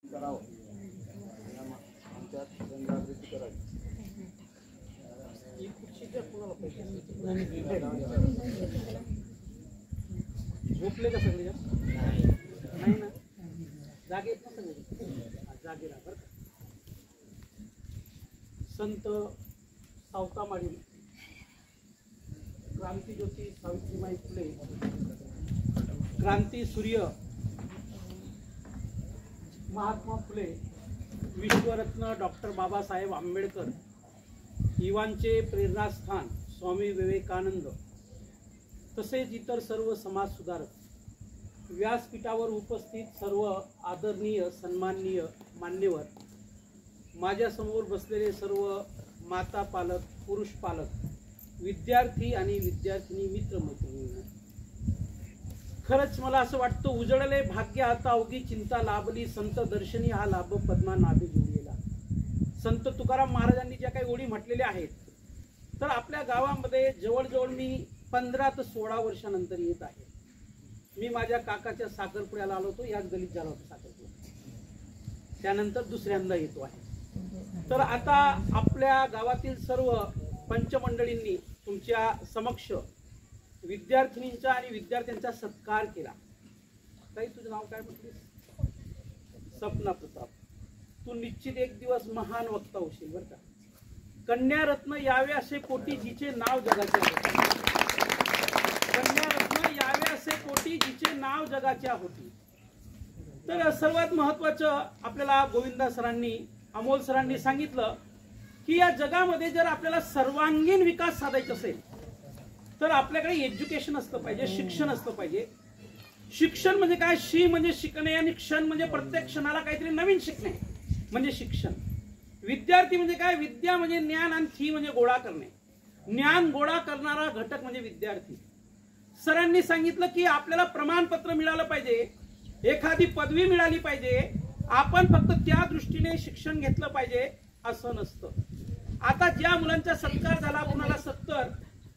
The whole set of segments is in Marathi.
करावं आमच्यात जनजागृती करावी. झोपले का सगळे? नाही ना, जागे आहेत ना सगळे? जागे राहा बरं. संत सावतामाळी, क्रांतिज्योती सावित्रीबाई फुले, क्रांती सूर्य महात्मा फुले, विश्वरत्न डॉक्टर बाबासाहेब आंबेडकर, युवांचे प्रेरणास्थान स्वामी विवेकानंद, तसेच इतर सर्व समाजसुधारक, व्यासपीठावर उपस्थित सर्व आदरणीय सन्माननीय मान्यवर, माझ्यासमोर बसलेले सर्व माता पालक, पुरुष पालक, विद्यार्थी आणि विद्यार्थिनी, मित्रमैत्रिणी, खरंच मला असं वाटतं, उजळले भाग्य आता अवघी चिंता लाभली, संत दर्शनी हा लाभ पद्मा नाभे जोडलेला. संत तुकाराम महाराजांनी ज्या काही ओळी म्हटलेल्या आहेत, तर आपल्या गावामध्ये जवळजवळ मी 15 ते 16 वर्षानंतर येत आहे. मी माझ्या काकाच्या साखरपुड्याला आलो होतो, याच गलीत झाला होता साखरपुडा, त्यानंतर दुसऱ्यांदा येतो आहे. तर आता आपल्या गावातील सर्व पंचमंडळींनी तुमच्या समक्ष विद्यार्थिनींचा आणि विद्यार्थ्यांचा सत्कार केला. ताई, तुझं नाव काय म्हटलीस? सपना प्रताप. तू निश्चित एक दिवस महान वक्ता होशील बरं का. कन्यारत्न यावे असे कोटी जिचे नाव जगाचे होते. कन्यारत्न यावे असे कोटी जिचे नाव जगाच्या होती. तर सर्वात महत्वाचं आपल्याला गोविंदा सरांनी, अमोल सरांनी सांगितलं की या जगामध्ये जर आपल्याला सर्वांगीण विकास साधायचा असेल तर आपल्याकडे एज्युकेशन असलं पाहिजे, शिक्षण असलं पाहिजे. शिक्षण म्हणजे काय? शी म्हणजे शिकणे आणि क्षण म्हणजे प्रत्येक क्षणाला काहीतरी नवीन शिकणे म्हणजे शिक्षण. विद्यार्थी म्हणजे काय? विद्या म्हणजे ज्ञान आणि थी म्हणजे गोळा करणे. ज्ञान गोळा करणारा घटक म्हणजे विद्यार्थी. सरांनी सांगितलं की आपल्याला प्रमाणपत्र मिळालं पाहिजे, एखादी पदवी मिळाली पाहिजे, आपण फक्त त्या दृष्टीने शिक्षण घेतलं पाहिजे असं नसतं. आता ज्या मुलांचा सत्कार झाला, कुणाला 70,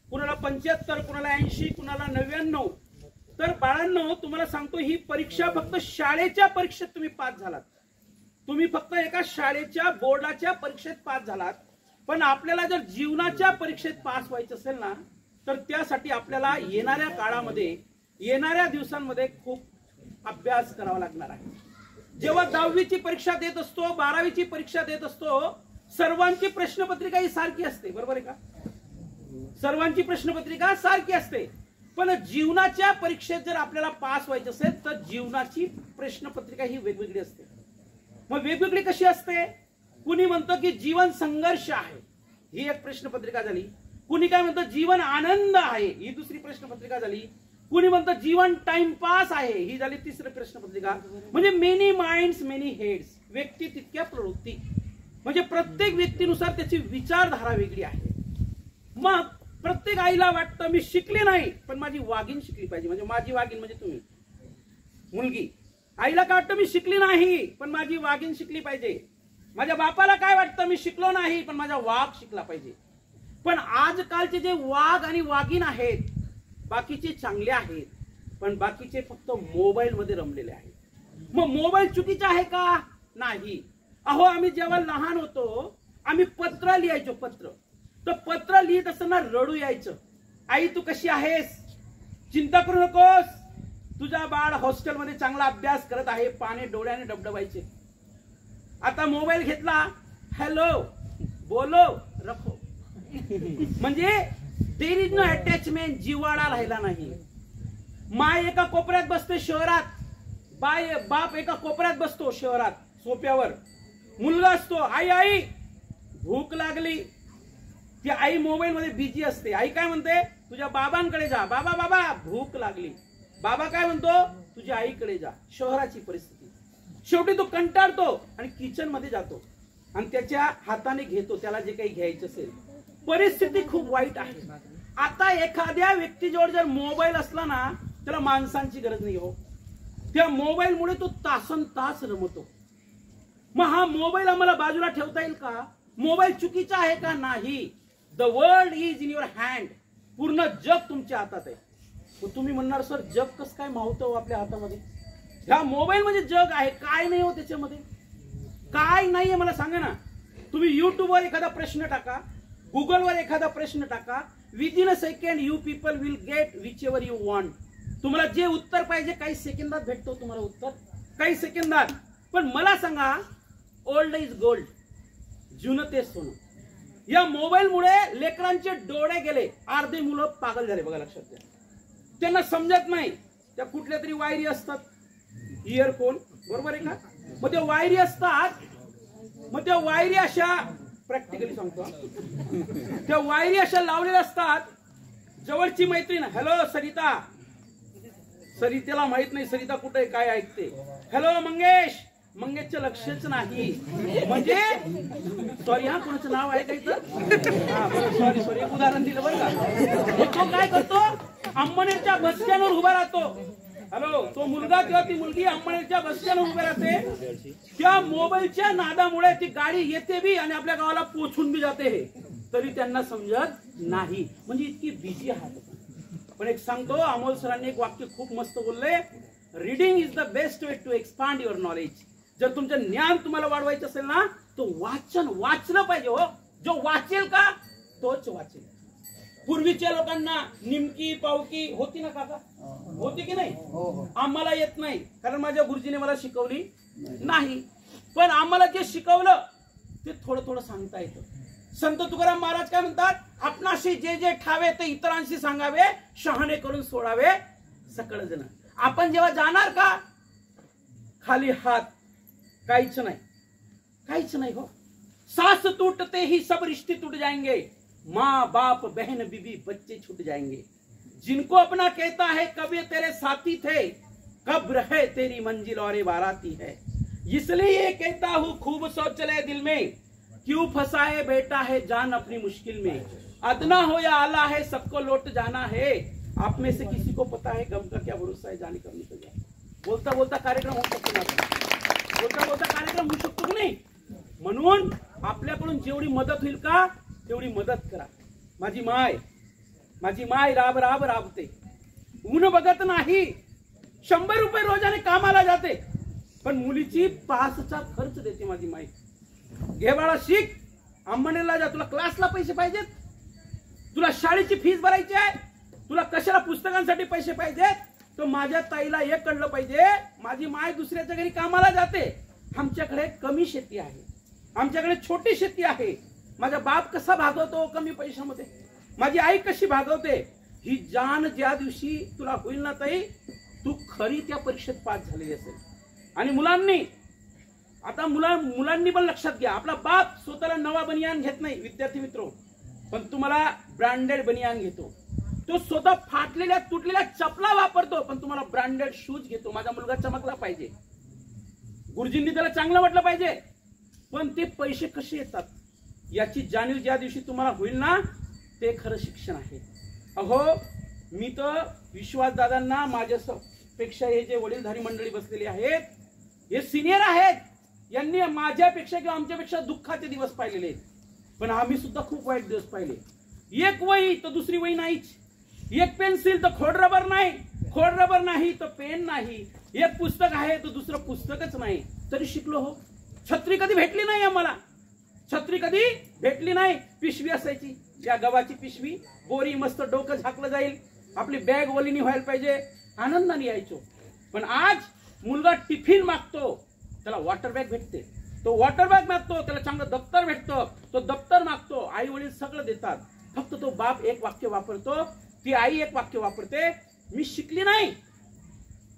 कुणाला 75, कुणाला 80, कुणाला 99, तर बाळांनो तुम्हाला सांगतो, ही परीक्षा फक्त शाळेच्या परीक्षेत तुम्ही पास झालात. तुम्ही फक्त एका शाळेच्या बोर्डाच्या परीक्षेत पास झालात. पण आपल्याला जर जीवनाच्या परीक्षेत पास व्हायचं असेल ना, तर त्यासाठी आपल्याला येणाऱ्या काळामध्ये, येणाऱ्या दिवसांमध्ये खूप अभ्यास करावा लागणार आहे. जेव्हा 10वीची परीक्षा देत असतो, 12वीची परीक्षा देत असतो, सर्वांची प्रश्नपत्रिका ही सारखी असते, बरोबर आहे का? सर्वांची प्रश्नपत्रिका सारखी असते. पण जीवनाच्या परीक्षेत जर आपल्याला पास व्हायचं असेल तर जीवनाची प्रश्नपत्रिका ही वेगवेगळी असते. मग वेगवेगळी कशी असते? कुणी म्हणतं की जीवन संघर्ष आहे, ही एक प्रश्नपत्रिका झाली. कुणी काय म्हणतं जीवन आनंद आहे, ही दुसरी प्रश्नपत्रिका झाली. कुणी म्हणतं जीवन टाइमपास आहे, ही झाली तिसरी प्रश्नपत्रिका. म्हणजे मेनी माइंड्स मेनी हेड्स, व्यक्ती तितक्या प्रवृत्ती. म्हणजे प्रत्येक व्यक्तीनुसार त्याची विचारधारा वेगळी आहे. मग प्रत्येक आईला वाटतं मी शिकले नाही पण माझी वागीण शिकली पाहिजे. म्हणजे माझी वागीण म्हणजे तुम्ही, मुलगी. आईला काय वाटतं मी शिकली नाही पण माझी वागीण शिकली पाहिजे. माझ्या बापाला काय वाटतं मी शिकलो नाही पण माझा वाघ शिकला पाहिजे. पण आजकालचे जे वाघ आणि वागीण आहेत, बाकीचे चांगले आहेत, पण बाकीचे फक्त मोबाईल मध्ये रमलेले आहेत. मग मोबाईल चुकीचा आहे का? नाही. अहो, आम्ही जेव्हा लहान होतो आम्ही पत्र लिहायचो. तर पत्र लिहित असताना रडू यायचं. आई तू कशी आहेस? चिंता करू नकोस, तुझा बाळ हॉस्टेलमध्ये चांगला अभ्यास करत आहे. पाने डोळ्याने डबडबायचे. आता मोबाईल घेतला, हॅलो बोलो रखो. म्हणजे देयर इज नो अटॅचमेंट, जिव्हाळा राहिला नाही. माय एका कोपऱ्यात बसते शहरात, बाप एका कोपऱ्यात बसतो शहरात सोप्यावर. मुलगा असतो, आई आई भूक लागली. ती आई मोबाईल मध्ये बिझी असते. आई काय म्हणते? तुझ्या बाबांकडे जा. बाबा भूक लागली. बाबा काय म्हणतो? तुझ्या आईकडे जा. शहराची परिस्थिती. शेवटी तो कंटाळतो आणि किचन मध्ये जातो आणि त्याच्या हाताने घेतो त्याला जे काही घ्यायचं असेल. परिस्थिती खूप वाईट आहे. आता एखाद्या व्यक्तीजवळ जर मोबाईल असला ना, त्याला माणसांची गरज नाही हो. त्या मोबाईल मुळे तो तासनतास रमतो. मग हा मोबाईल आम्हाला बाजूला ठेवता येईल का? मोबाईल चुकीचा आहे का? नाही. The world is in your hand. पूर्ण जग तुमच्या हातात आहे. तुम्ही म्हणणार सर जग कसं काय मावतं आपल्या हातामध्ये? ह्या मोबाईल म्हणजे जग आहे, काय नाही हो त्याच्यामध्ये, काय नाहीये मला सांगा ना. तुम्ही युट्यूबवर एखादा प्रश्न टाका, गुगलवर एखादा प्रश्न टाका, within a second you people will get which ever you want. तुम्हाला जे उत्तर पाहिजे काही सेकंदात भेटतो तुम्हाला उत्तर, काही सेकंदात. पण मला सांगा, ओल्ड इज गोल्ड, जुनं तेच सोनं. या मोबाईलमुळे लेकरांचे डोळे गेले, अर्धे मुलं पागल झाले बघा, लक्षात घ्या. त्यांना समजत नाही, त्या कुठल्या तरी वायरी असतात, इयरफोन, बरोबर आहे का. मग त्या वायरी असतात, मग त्या वायरी अशा, प्रॅक्टिकली सांगतो, त्या वायरी अशा लावलेल्या असतात. जवळची मैत्रीण, हॅलो सरिता, सरितेला माहित नाही सरिता कुठे काय ऐकते. हॅलो मंगेश, मंगेशचं लक्षच नाही. म्हणजे सॉरी हा, कोणाचं नाव आहे का इथं, सॉरी सॉरी, एक उदाहरण दिलं बरं का. तो काय करतो, अंमनेरच्या बस स्टँडवर उभा राहतो. हॅलो, तो मुलगा किंवा ती मुलगी अंमनेरच्या बस स्टँडवर उभे राहते. त्या मोबाईलच्या नादामुळे ती गाडी येते बी आणि आपल्या गावाला पोहोचून बी जाते, हे तरी त्यांना समजत नाही. म्हणजे इतकी बिझी आहात. पण एक सांगतो, अमोल सरांनी एक वाक्य खूप मस्त बोलले, reading is the best way to expand your knowledge. जर तुमचं ज्ञान तुम्हाला वाढवायचं असेल ना, तो वाचन वाचलं पाहिजे हो. जो वाचेल का तोच वाचेल. पूर्वीच्या लोकांना निमकी पावकी होती ना काका, होती की नाही. आम्हाला येत नाही, कारण माझ्या गुरुजीने मला शिकवली नाही. पण आम्हाला जे शिकवलं ते थोडं थोडं सांगता येतं. संत तुकाराम महाराज काय म्हणतात, आपणाशी जे जे ठावे ते इतरांशी सांगावे, शहाणे करून सोडावे सकळ जण. आपण जेव्हा जाणार का खाली हात, काहीच नाही, काहीच नाही हो. सास टूटते ही सब रिश्ते टूट जाएंगे, माँ बाप बहन बीबी बच्चे छूट जाएंगे. जिनको अपना कहता है कब ये तेरे साथी थे, कब रहे तेरी मंजिल और ये बाराती है. इसलिए कहता हूँ खूब सोच ले दिल में, क्यों फंसाए बेटा है जान अपनी मुश्किल में. अदना हो या आला है सबको लौट जाना है, आप में से किसी को पता है गम का क्या भरोसा है, जाने कब निकल जाए. बोलता बोलता कार्यक्रम होऊ शकतो ना, बोलता बोलता कार्यक्रम होऊ शकतो की नाही. म्हणून आपल्याकडून जेवढी मदत होईल का तेवढी मदत करा. माझी माय राब राब राबते, ऊन बघत नाही. 100 रुपये रोजाने कामाला जाते, पण मुलीची पासचा खर्च देते माझी माय. घे बाळा शिक, अंमनेरला जा, तुला क्लासला पैसे पाहिजेत, तुला शाळेची फीस भरायची आहे, तुला कशाला पुस्तकांसाठी पैसे पाहिजेत, तर माझ्या ताईला एक कळलं पाहिजे, माझी माय दुसऱ्याच्या घरी कामाला जाते. आमच्याकडे कमी शेती आहे, आमच्याकडे छोटी शेती आहे. माझा बाप कसा भागवतो कमी पैशामध्ये, माझी आई कशी भागवते, ही जाण ज्या दिवशी तुला होईल ना ताई, तू खरी त्या परीक्षेत पास झालेली असेल. आणि मुलांनी आता मुलांनी पण लक्षात घ्या, आपला बाप स्वतःला नवा बनियान घेत नाही विद्यार्थी मित्रो, पण तुम्हाला ब्रँडेड बनियान घेतो. तो स्वतः फाटलेल्या तुटलेल्या चपला वापरतो, पण तुम्हाला ब्रँडेड शूज घेतो. माझा मुलगा चमकला पाहिजे, गुरुजींनी त्याला चांगलं म्हटलं पाहिजे. पण ते पैसे कसे येतात याची जाणीव ज्या दिवशी तुम्हाला होईल ना, ते खरं शिक्षण आहे. अहो, मी तर विश्वासदादांना, माझ्यापेक्षा हे जे वडीलधारी मंडळी बसलेली आहेत, हे सिनियर आहेत, यांनी माझ्यापेक्षा किंवा आमच्यापेक्षा दुःखाचे दिवस पाहिलेले आहेत. पण आम्ही सुद्धा खूप वाईट दिवस पाहिले. एक वही तर दुसरी वही नाहीच, एक पेन्सिल तर खोड रबर नाही, खोड रबर नाही तर पेन नाही, एक पुस्तक आहे तर दुसरं पुस्तकच नाही, तरी शिकलो हो. छत्री कधी भेटली नाही आम्हाला, छत्री कधी भेटली नाही. पिशवी असायची, या गव्हाची पिशवी, बोरी, मस्त डोकं झाकलं जाईल, आपली बॅग ओलीनी व्हायला पाहिजे, आनंदाने यायचो. पण आज मुलगा टिफिन मागतो, त्याला वॉटर बॅग भेटते, तो वॉटर बॅग मागतो, त्याला चांगलं दप्तर भेटतं, तो दप्तर मागतो, आई वडील सगळं देतात. फक्त तो बाप एक वाक्य वापरतो, ती आई एक वाक्य वापरते, मी शिकली नाही,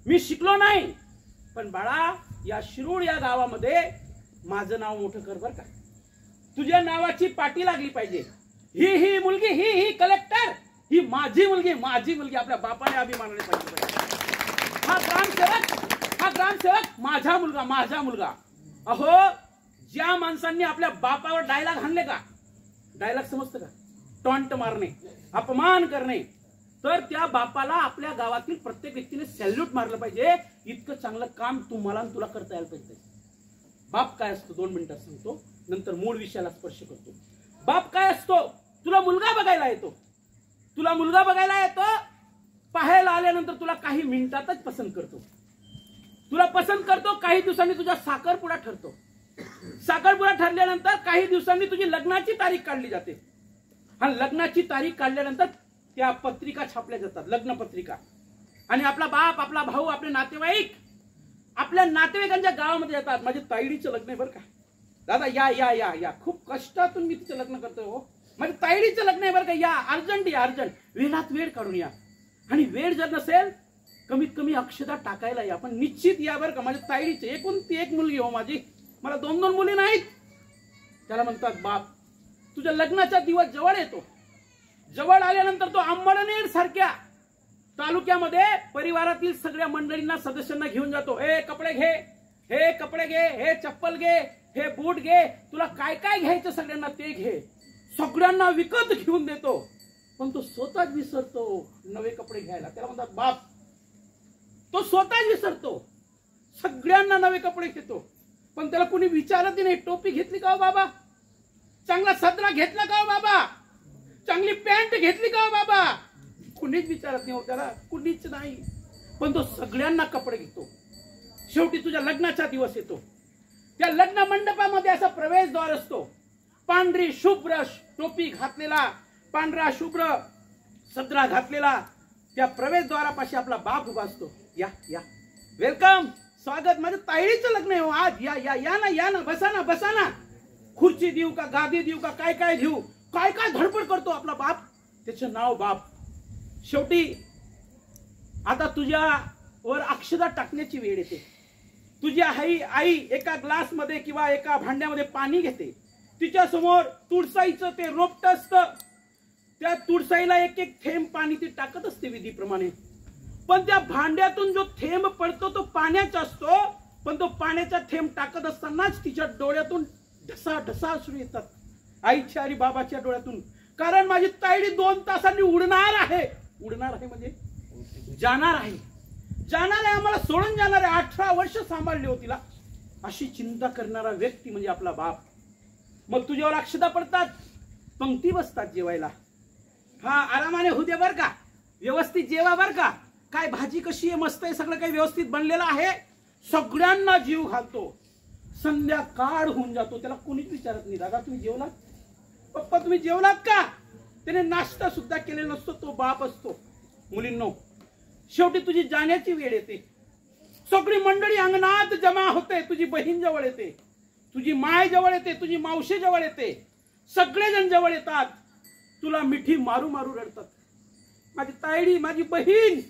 मी शिकलो नाही. पण बाळा, या शिरूड या गावामध्ये माझं नाव मोठं कर बर का, तुझ्या नावाची पाटी लागली पाहिजे. ही मुलगी, ही कलेक्टर, ही माझी मुलगी, माझी मुलगी, आपल्या बापाने अभिमानाने पाहिजे. हा ग्रामसेवक माझा मुलगा, माझा मुलगा. अहो, ज्या माणसांनी आपल्या बापावर डायलॉग हाणले का, डायलॉग समजतं का, टॉन्ट मारणे, अपमान करणे, तर त्या बापाला आपल्या गावातील प्रत्येक व्यक्तीने सॅल्यूट मारलं पाहिजे. इतकं चांगलं काम तुम्हाला आणि तुला करता यायला पाहिजे. बाप काय असतो 2 मिनिटात सांगतो, नंतर मूळ विषयाला स्पर्श करतो. बाप काय असतो, तुला मुलगा बघायला येतो, तुला मुलगा बघायला येतो, पाहायला आल्यानंतर तुला काही मिनिटातच पसंत करतो. तुला पसंत करतो, काही दिवसांनी तुझा साखरपुडा ठरतो. साखरपुडा ठरल्यानंतर काही दिवसांनी तुझी लग्नाची तारीख काढली जाते. आणि लग्नाची तारीख काढल्यानंतर त्या पत्रिका छापल्या जातात, लग्न पत्रिका. आणि आपला बाप, आपला भाऊ, आपले नातेवाईक आपल्या नातेवाईकांच्या गावामध्ये येतात. माझे ताईडीचं लग्न आहे बरं का दादा, या या या या, खूप कष्टातून मी तिचं लग्न करतोय हो, माझे ताईडीचं लग्न आहे बरं का, या अर्जंट या, अर्जंट, वेळात वेळ काढून या. आणि वेळ जर नसेल कमीत कमी अक्षता टाकायला या, पण निश्चित या बरं का. माझ्या ताईडीचे एकुलती एक मुलगी हो माझी, मला 2-2 मुली नाहीत. त्याला म्हणतात बाप. तुझ्या लग्नाचा दिवस जवळ येतो. जवळ आल्यानंतर तो अंबरनेर सारख्या तालुक्यामध्ये परिवारातील सगळ्या मंडळींना, सदस्यांना घेऊन जातो. हे कपडे घे, हे कपडे घे, हे चप्पल घे, हे बूट घे, तुला काय काय घ्यायचं सगळ्यांना ते घे. सगळ्यांना विकत घेऊन देतो. पण तो स्वतःच विसरतो नवे कपडे घ्यायला. त्याला म्हणतात बाप. तो स्वतःच विसरतो, सगळ्यांना नवे कपडे घेतो, पण त्याला कुणी विचारत नाही, टोपी घेतली का हो बाबा, चांगला सदरा घेतला का हो बाबा, चांगली पॅन्ट घेतली का हो बाबा, कुणीच विचारत नाही हो त्याला, कुणीच नाही. पण तो सगळ्यांना कपडे घेतो. शेवटी तुझ्या लग्नाचा दिवस येतो. त्या लग्न मंडपामध्ये असा प्रवेशद्वार असतो. पांढरी शुभ्र टोपी घातलेला, पांढरा शुभ्र सदरा घातलेला त्या प्रवेशद्वारापाशी आपला बाप उभा असतो. या या, वेलकम, स्वागत, माझ्या ताईडीचं लग्न आहे हो आज, या या या ना, या ना, बसा ना, बसा ना. खुर्ची देऊ का, गादी देऊ का, काय काय देऊ, काय काय धडपड करतो आपला बाप. त्याचं नाव बाप. शेवटी आता तुझ्या वर अक्षता टाकण्याची वेळ येते. तुझी आई एका ग्लास मध्ये किंवा एका भांड्यामध्ये पाणी घेते. तिच्या समोर तुळसाईचं ते रोपट असतं. त्या तुळसाईला एक एक थेंब पाणी ती टाकत असते विधीप्रमाणे. पण त्या भांड्यातून जो थेंब पडतो तो पाण्याचा असतो. पण तो पाण्याचा थेंब टाकत असतानाच तिच्या डोळ्यातून ढसा ढसा अश्रू येतात, आईच्या आणि बाबाच्या डोळ्यातून. कारण माझी ताईडी 2 तासांनी उडणार आहे. उडणार आहे म्हणजे जाणार आहे, जाणार आहे, आम्हाला सोडून जाणार आहे. 18 वर्ष सांभाळली होती तिला. अशी चिंता करणारा व्यक्ती म्हणजे आपला बाप. मग तुझ्यावर अक्षता पडतात, पंक्ती बसतात जेवायला. हा, आरामाने होऊ दे बर का, व्यवस्थित जेवा बर का, काय भाजी कशी आहे, मस्त आहे, सगळं काही व्यवस्थित बनलेलं आहे. सगळ्यांना जीव घालतो. संध्याकाळ होऊन जातो, त्याला कोणीच विचारत नाही, दादा तुम्ही जेवलात, पप्पा तुम्ही जेवलात का. त्याने नाश्ता सुद्धा केलेला नसतो, तो बाप असतो. मुलींनो, शेवटी तुझी जाण्याची वेळ येते. सगळी मंडळी अंगणात जमा होते. तुझी बहीण जवळ येते, तुझी माय जवळ येते, तुझी मावशी जवळ येते, सगळेजण जवळ येतात. तुला मिठी मारू मारू रडतात. माझी ताईडी, माझी बहीण,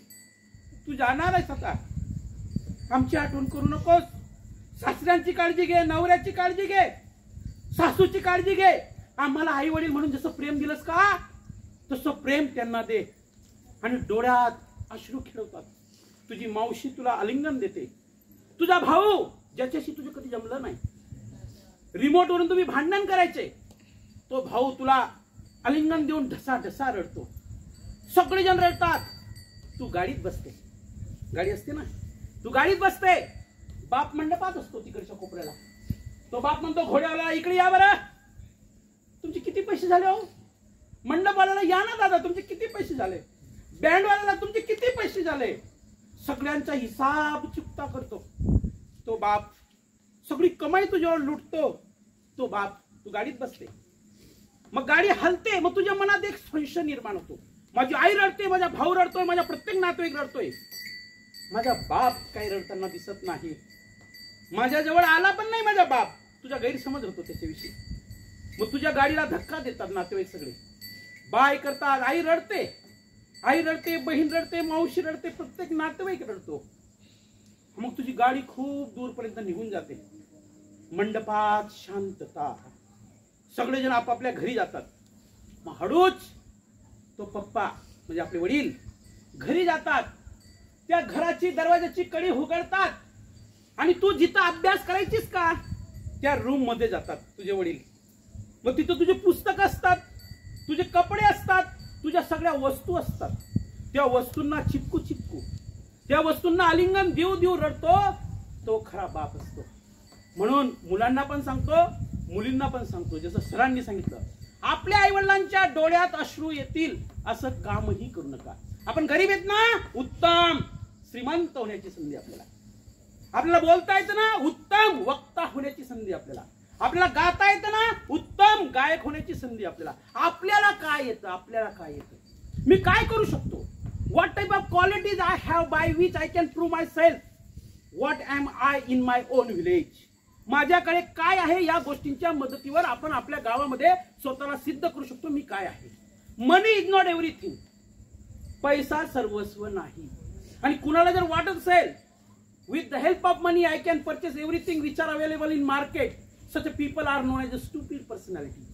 तू जाणार आहेस आता, आमची आठवण करू नकोस. सासऱ्यांची काळजी घे, नवऱ्याची काळजी घे, सासूची काळजी घे. आम्हाला आई वडील म्हणून जसं प्रेम दिलंस का तसं प्रेम त्यांना दे. आणि डोळ्यात अश्रू खेळवतात. तुझी मावशी तुला आलिंगन देते. तुझा भाऊ, ज्याच्याशी तुझं कधी जमलं नाही, रिमोट वरून तुम्ही भांडण करायचे, तो भाऊ तुला आलिंगन देऊन ढसा ढसा रडतो. सगळेजण रडतात. तू गाडीत बसते, गाडी असते ना, तू गाडीत बसते. बाप मंडपात असतो तिकडच्या कोपऱ्याला. तो बाप म्हणतो घोड्याला, इकडे या बरं, तुमचे किती पैसे झाले हो. मंडपवाल्याला, या ना दादा, तुमचे किती पैसे झाले. बँडवाल्याला, तुमचे किती पैसे झाले. सगळ्यांचा हिसाब चुकता करतो तो बाप. सगळी कमाई तुझ्यावर लुटतो तो बाप. तू गाडीत बसते, मग गाडी हलते, मग तुझ्या मनात एक संशय निर्माण होतो. माझी आई रडते, माझा भाऊ रडतोय, माझा प्रत्येक नातेवाईक रडतोय, माझा बाप काही रडताना दिसत नाही. माझ्या जवळ आला पण नाही माझा बाप. तुझा गैरसमज होतो त्याच्याविषयी. मग तुझ्या गाडीला धक्का देतात नातेवाईक सगळे, बाय करतात. आई रडते, आई रडते, बहीण रडते, मावशी रडते, प्रत्येक नातेवाईक रडतो. मग तुझी गाडी खूप दूरपर्यंत निघून जाते. मंडपात शांतता. सगळेजण आपापल्या घरी जातात. मग हळूच तो पप्पा म्हणजे आपले वडील घरी जातात. त्या घराची दरवाजाची कडी उघडतात आणि तू जिथं अभ्यास करायचीस का त्या रूम मध्ये जातात तुझे वडील. मग तिथं तुझे पुस्तक असतात, तुझे कपडे असतात, तुझ्या सगळ्या वस्तू असतात. त्या वस्तूंना चिपकू चिपकू, त्या वस्तूंना आलिंगन देऊ देऊ रडतो तो खरा बाप असतो. म्हणून मुलांना पण सांगतो, मुलींना पण सांगतो, जसं सरांनी सांगितलं, आपल्या आई वडिलांच्या डोळ्यात अश्रू येतील असं कामही करू नका. आपण गरीब आहेत ना, उत्तम, श्रीमंत होण्याची संधी आपल्याला. आपल्याला बोलता येतं ना, उत्तम वक्ता होण्याची संधी आपल्याला. आपल्याला गाता येतं ना, उत्तम गायक होण्याची संधी आपल्याला. आपल्याला काय येतं, आपल्याला काय येतं, मी काय करू शकतो, what type of qualities I have by which I can prove myself, what am I in my own village. माझ्याकडे काय आहे, या गोष्टींच्या मदतीवर आपण आपल्या गावामध्ये स्वतःला सिद्ध करू शकतो मी काय आहे. मनी इज नॉट एव्हरीथिंग, पैसा सर्वस्व नाही. आणि कुणाला जर वाटत असेल with the help of money I can purchase everything which are available in market, such people are known as a stupid personalities.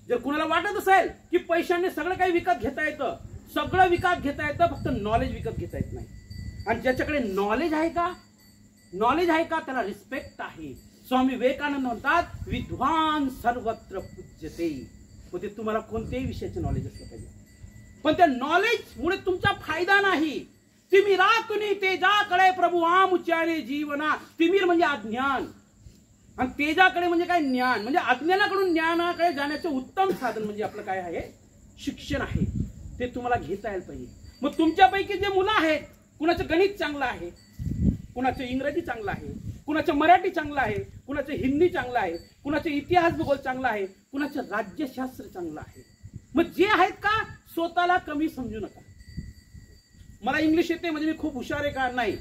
जर कुणाला वाटत असेल की पैशाने सगळं काही विकत घेता येतं, सगळं विकत घेता येतं, फक्त नॉलेज विकत घेता येत नाही. आणि ज्याच्याकडे नॉलेज आहे का, नॉलेज आहे का, त्याला रिस्पेक्ट आहे. स्वामी विवेकानंद म्हणतात विद्वान सर्वत्र पूज्यते. म्हणजे तुम्हाला कोणत्याही विषयाचे नॉलेज असलं पाहिजे, पण त्या नॉलेज मुळे तुमचा फायदा नाही. तिमिर राकुनी तेजाकडे प्रभू आम उच्चारे जीवना. तिमिर म्हणजे अज्ञान आणि तेजाकडे म्हणजे काय, ज्ञान. म्हणजे अज्ञानाकडून ज्ञानाकडे जाण्याचं उत्तम साधन म्हणजे आपलं काय आहे, शिक्षण आहे. ते तुम्हाला घेता यायला पाहिजे. मग तुमच्यापैकी जे मुलं आहेत, कुणाचं गणित चांगलं आहे, कुणाचं इंग्रजी चांगलं आहे, कुणाचं मराठी चांगलं आहे, कुणाचं हिंदी चांगलं आहे, कुणाचं इतिहास भूगोल चांगला आहे, कुणाचं राज्यशास्त्र चांगलं आहे. मग जे आहेत का, स्वतःला कमी समजू नका. मला इंग्लिश येते म्हणजे मी खूप हुशार आहे का, नाही.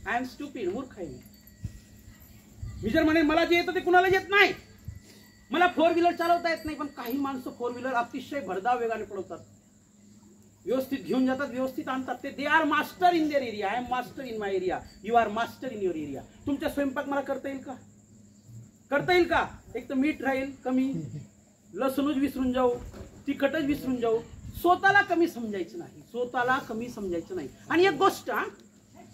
आय एम स्टुपिड, मूर्ख आहे मी जर म्हणेन मला जे येतं ते कुणाला येत नाही. मला 4 व्हीलर चालवता येत नाही, पण काही माणसं 4 व्हीलर अतिशय भरधाव वेगाने पळवतात, व्यवस्थित घेऊन जातात, व्यवस्थित आणतात. ते they are master in their area. I am master in my area, you are master in your area. तुमच्या स्वयंपाक मला करता येईल का, करता येईल का. एक तर मीठ राहील कमी, लसूणच विसरून जाऊ, तिखटच विसरून जाऊ. स्वतःला कमी समजायचं नाही, स्वतःला कमी समजायचं नाही. आणि एक गोष्ट,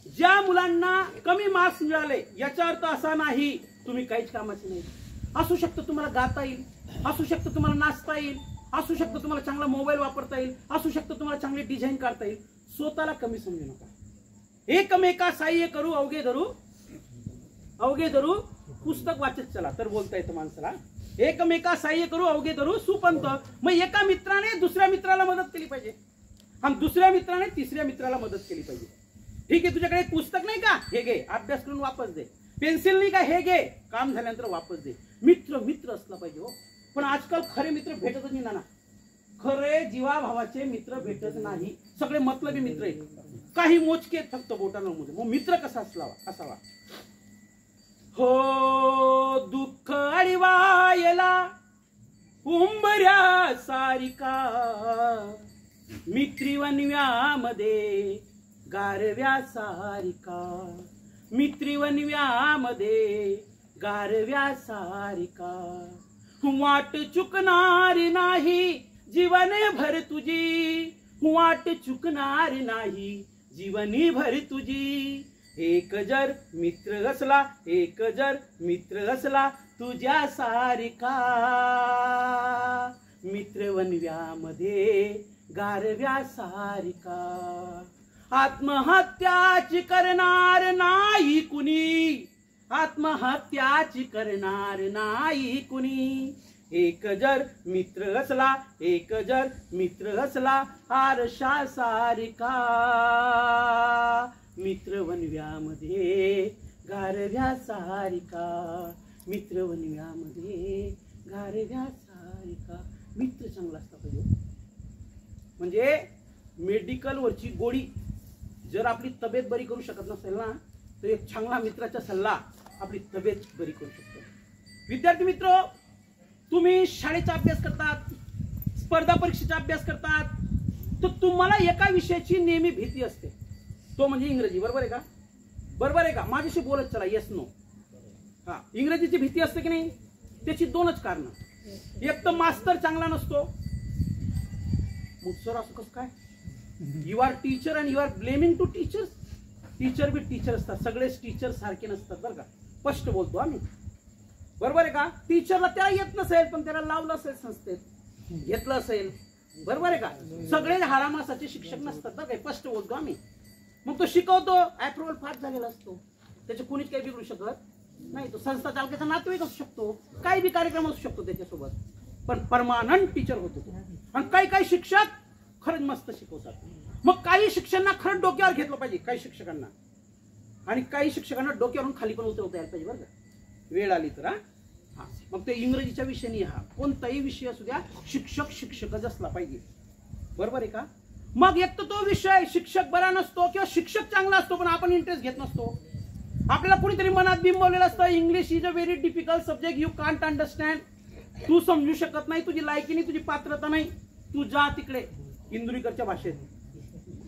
ज्या मुलांना कमी मार्क्स मिळाले याचा अर्थ असा नाही तुम्ही काहीच कामाचे नाही. असू शकतं तुम्हाला गाता येईल, असू शकतं तुम्हाला नाचता येईल, असू शकतं तुम्हाला चांगला मोबाईल वापरता येईल, असू शकतं तुम्हाला चांगले डिझाईन काढता येईल. स्वतःला कमी समजू नका. एकमेका साह्य करू अवघे धरू, अवघे धरू पुस्तक वाचत चला, तर बोलता येतं माणसाला. एकमेका साह्य करू अवघे धरू सुपंत. मग एका मित्राने दुसऱ्या मित्राला मदत केली पाहिजे, आणि दुसऱ्या मित्राने तिसऱ्या मित्राला मदत केली पाहिजे. ठीक आहे, तुझ्याकडे एक पुस्तक नाही का, हे घे, अभ्यास करून वापस दे. पेन्सिल नाही का, हे घे, काम झाल्यानंतर वापस दे. मित्र मित्र असला पाहिजे हो. पण आजकाल खरे मित्र भेटतच नाही ना. खरे जीवाभावाचे मित्र भेटत नाही, सगळे मतलबी मित्र आहेत. काही मोजके फक्त बोटानं मोजे. मग मित्र कसा असावा. हो दुःख अडवायला उंबऱ्या सारिका, मित्रीवनव्यामध्ये गारव्या सारिका, मित्रीवनव्यामध्ये गारव्या सारिका. वाट चुकणार नाही जीवने भर तुझी, वाट चुकणार नाही जीवनी भर तुझी. एक जर मित्र असला, एक जर मित्र असला तुझ्या सारिका, मित्रवनव्यामध्ये गारव्या सारिका. आत्महत्याची करणार नाही कुणी, आत्महत्याची करणार नाही कुणी. एक जर मित्र असला, एक जर मित्र असला आरशा सारिका, मित्रवनव्यामध्ये गारव्या सारिका, मित्रवनव्यामध्ये गारव्या सारिका. मित्र चांगला असला पाहिजे. म्हणजे मेडिकल वरची गोळी जर आपली तब्येत बरी करू शकत नसेल ना, तर एक चांगला मित्राचा सल्ला आपली तब्येत बरी करू शकतो. विद्यार्थी मित्र, तुम्ही शाळेचा अभ्यास करतात, स्पर्धा परीक्षेचा अभ्यास करतात, तर तुम्हाला एका विषयाची नेहमी भीती असते, तो म्हणजे इंग्रजी. बरोबर आहे का, बरोबर आहे का. माझ्याशी बोलत चला, येस नो. हा, इंग्रजीची भीती असते की नाही. त्याची 2च कारण. एक तर मास्तर चांगला नसतो. मग सर असं कसं काय, you are teacher and you are blaming to teachers. Teacher बी टीचर असतात, सगळेच टीचर सारखे नसतात बरं का, स्पष्ट बोलतो आम्ही. बरोबर आहे का. टीचरला त्याला येत नसेल, पण त्याला लावलं असेल संस्थेत, घेतलं असेल. बरोबर आहे का. सगळे हारामासाचे शिक्षक नसतात बरं का, स्पष्ट बोलतो आम्ही. मग तो शिकवतो, अप्रुव्हल पास झालेला असतो, त्याचे कोणीच काही बिघडू शकत नाही. तो संस्था चालकाचा नातेवाईक असू शकतो, काही बी कार्यक्रम असू शकतो त्याच्यासोबत, पण परमानंट टीचर होतो तो. आणि काही काही शिक्षक खरंच मस्त शिकवतात. मग काही शिक्षकांना खरंच डोक्यावर घेतलं पाहिजे, काही शिक्षकांना. आणि काही शिक्षकांना डोक्यावरून खाली पण उतरवता यायला पाहिजे बरं का, वेळ आली तर. हा मग ते इंग्रजीच्या विषयाने, हा कोणताही विषय असू द्या, शिक्षक शिक्षकच असला पाहिजे, बरोबर आहे का. मग एक तर तो विषय शिक्षक बरा नसतो किंवा शिक्षक चांगला असतो पण आपण इंटरेस्ट घेत नसतो. आपल्याला कुणीतरी मनात बिंबवलेलं असतं English is a very difficult subject, you can't understand, तू समजू शकत नाही, तुझी लायकी नाही, तुझी पात्रता नाही, तू जा तिकडे इंदुरीकरच्या भाषेत.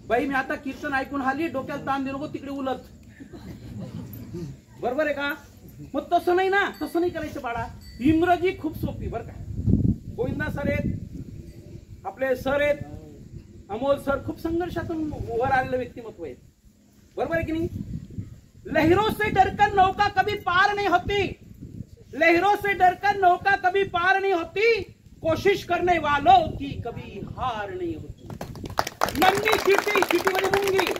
बाई मी आता कीर्तन ऐकून आली, डोक्याला ताण देऊ नको, तिकडे उलट, बरोबर आहे का. मग तसं नाही ना, तसं नाही करायचं बाळा. इंग्रजी खूप सोपी बरं का. गोविंदा सर आहेत, आपले सर आहेत, अमोल सर, खूप संघर्षातून वर आलेलं व्यक्तिमत्व आहे, बरोबर आहे की नाही. लहरों से डरकर नौका कभी पार नहीं होती, लहरों से डरकर नौका कभी पार नहीं होती, कोशिश करने वालों की कभी हार नहीं होती. नन्ही चिट्टी, चिट्टी वाली मूंगी,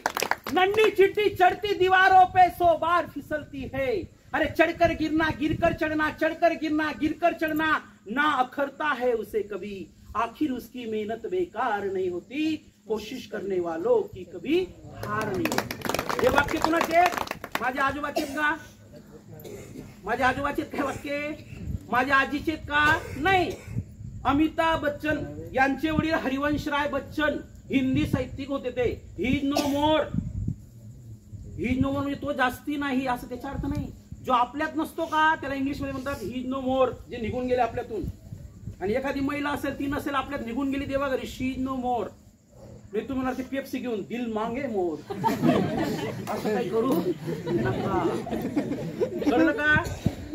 नन्ही चिट्टी चढ़ती दीवारों पे 100 बार फिसलती है. अरे चढ़कर गिरना, गिरकर चढ़ना, चढ़कर गिरना, गिरकर चढ़ना, ना अखरता है उसे कभी, आखिर उसकी मेहनत बेकार नहीं होती, कोशिश करने वालों की कभी हार नहीं होती. हे वाक्य कुणाचे? माझ्या आजोबाचे का? माझ्या आजोबाचे काय वाक्य? माझ्या आजीचे का? नाही. अमिताभ बच्चन यांचे वडील हरिवंशराय बच्चन हिंदी साहित्यिक होते ते. He is no more, he is no more म्हणजे तो जास्ती नाही असं त्याचा अर्थ नाही. जो आपल्यात नसतो का त्याला इंग्लिश मध्ये म्हणतात ही इज नो मोर, जे निघून गेले आपल्यातून. आणि एखादी महिला असेल, ती नसेल, आपल्यात निघून गेली देवा घरी, शी इज नो मोर. तुम्ही म्हणणार ते पेप्सी घेऊन दिल मागे मोर, असं काही करू नका, कळलं का.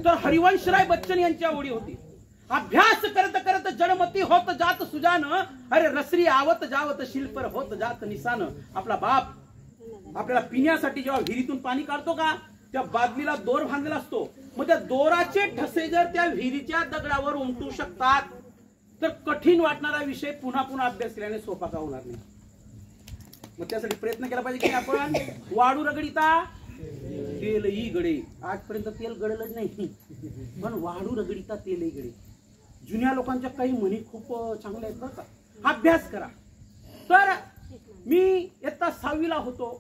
तर हरिवंशराय बच्चन यांच्या ओळी होती. अभ्यास करत करत जडमती होत जात सुजान, अरे रसरी आवत जावत शिल्पर होत जात निसान. आपला बाप आपल्याला पिण्यासाठी जेव्हा विहिरीतून पाणी काढतो का, त्या बादलीला दोर बांधलेला असतो. मग त्या दोराचे ठसे जर त्या विहिरीच्या दगडावर उमटू शकतात तर कठीण वाटणारा विषय पुन्हा पुन्हा अभ्यास केल्याने सोपा का होणार नाही. मग त्यासाठी प्रयत्न केला पाहिजे की आपण वाढू रगडिता तेलही गडे. आजपर्यंत तेल गडलंच नाही, पण वाढू रगडिता तेलही गडे. जुन्या लोकांच्या काही म्हणी खूप चांगल्या आहेत बरं का. अभ्यास करा. तर मी इयत्ता 6वी ला होतो.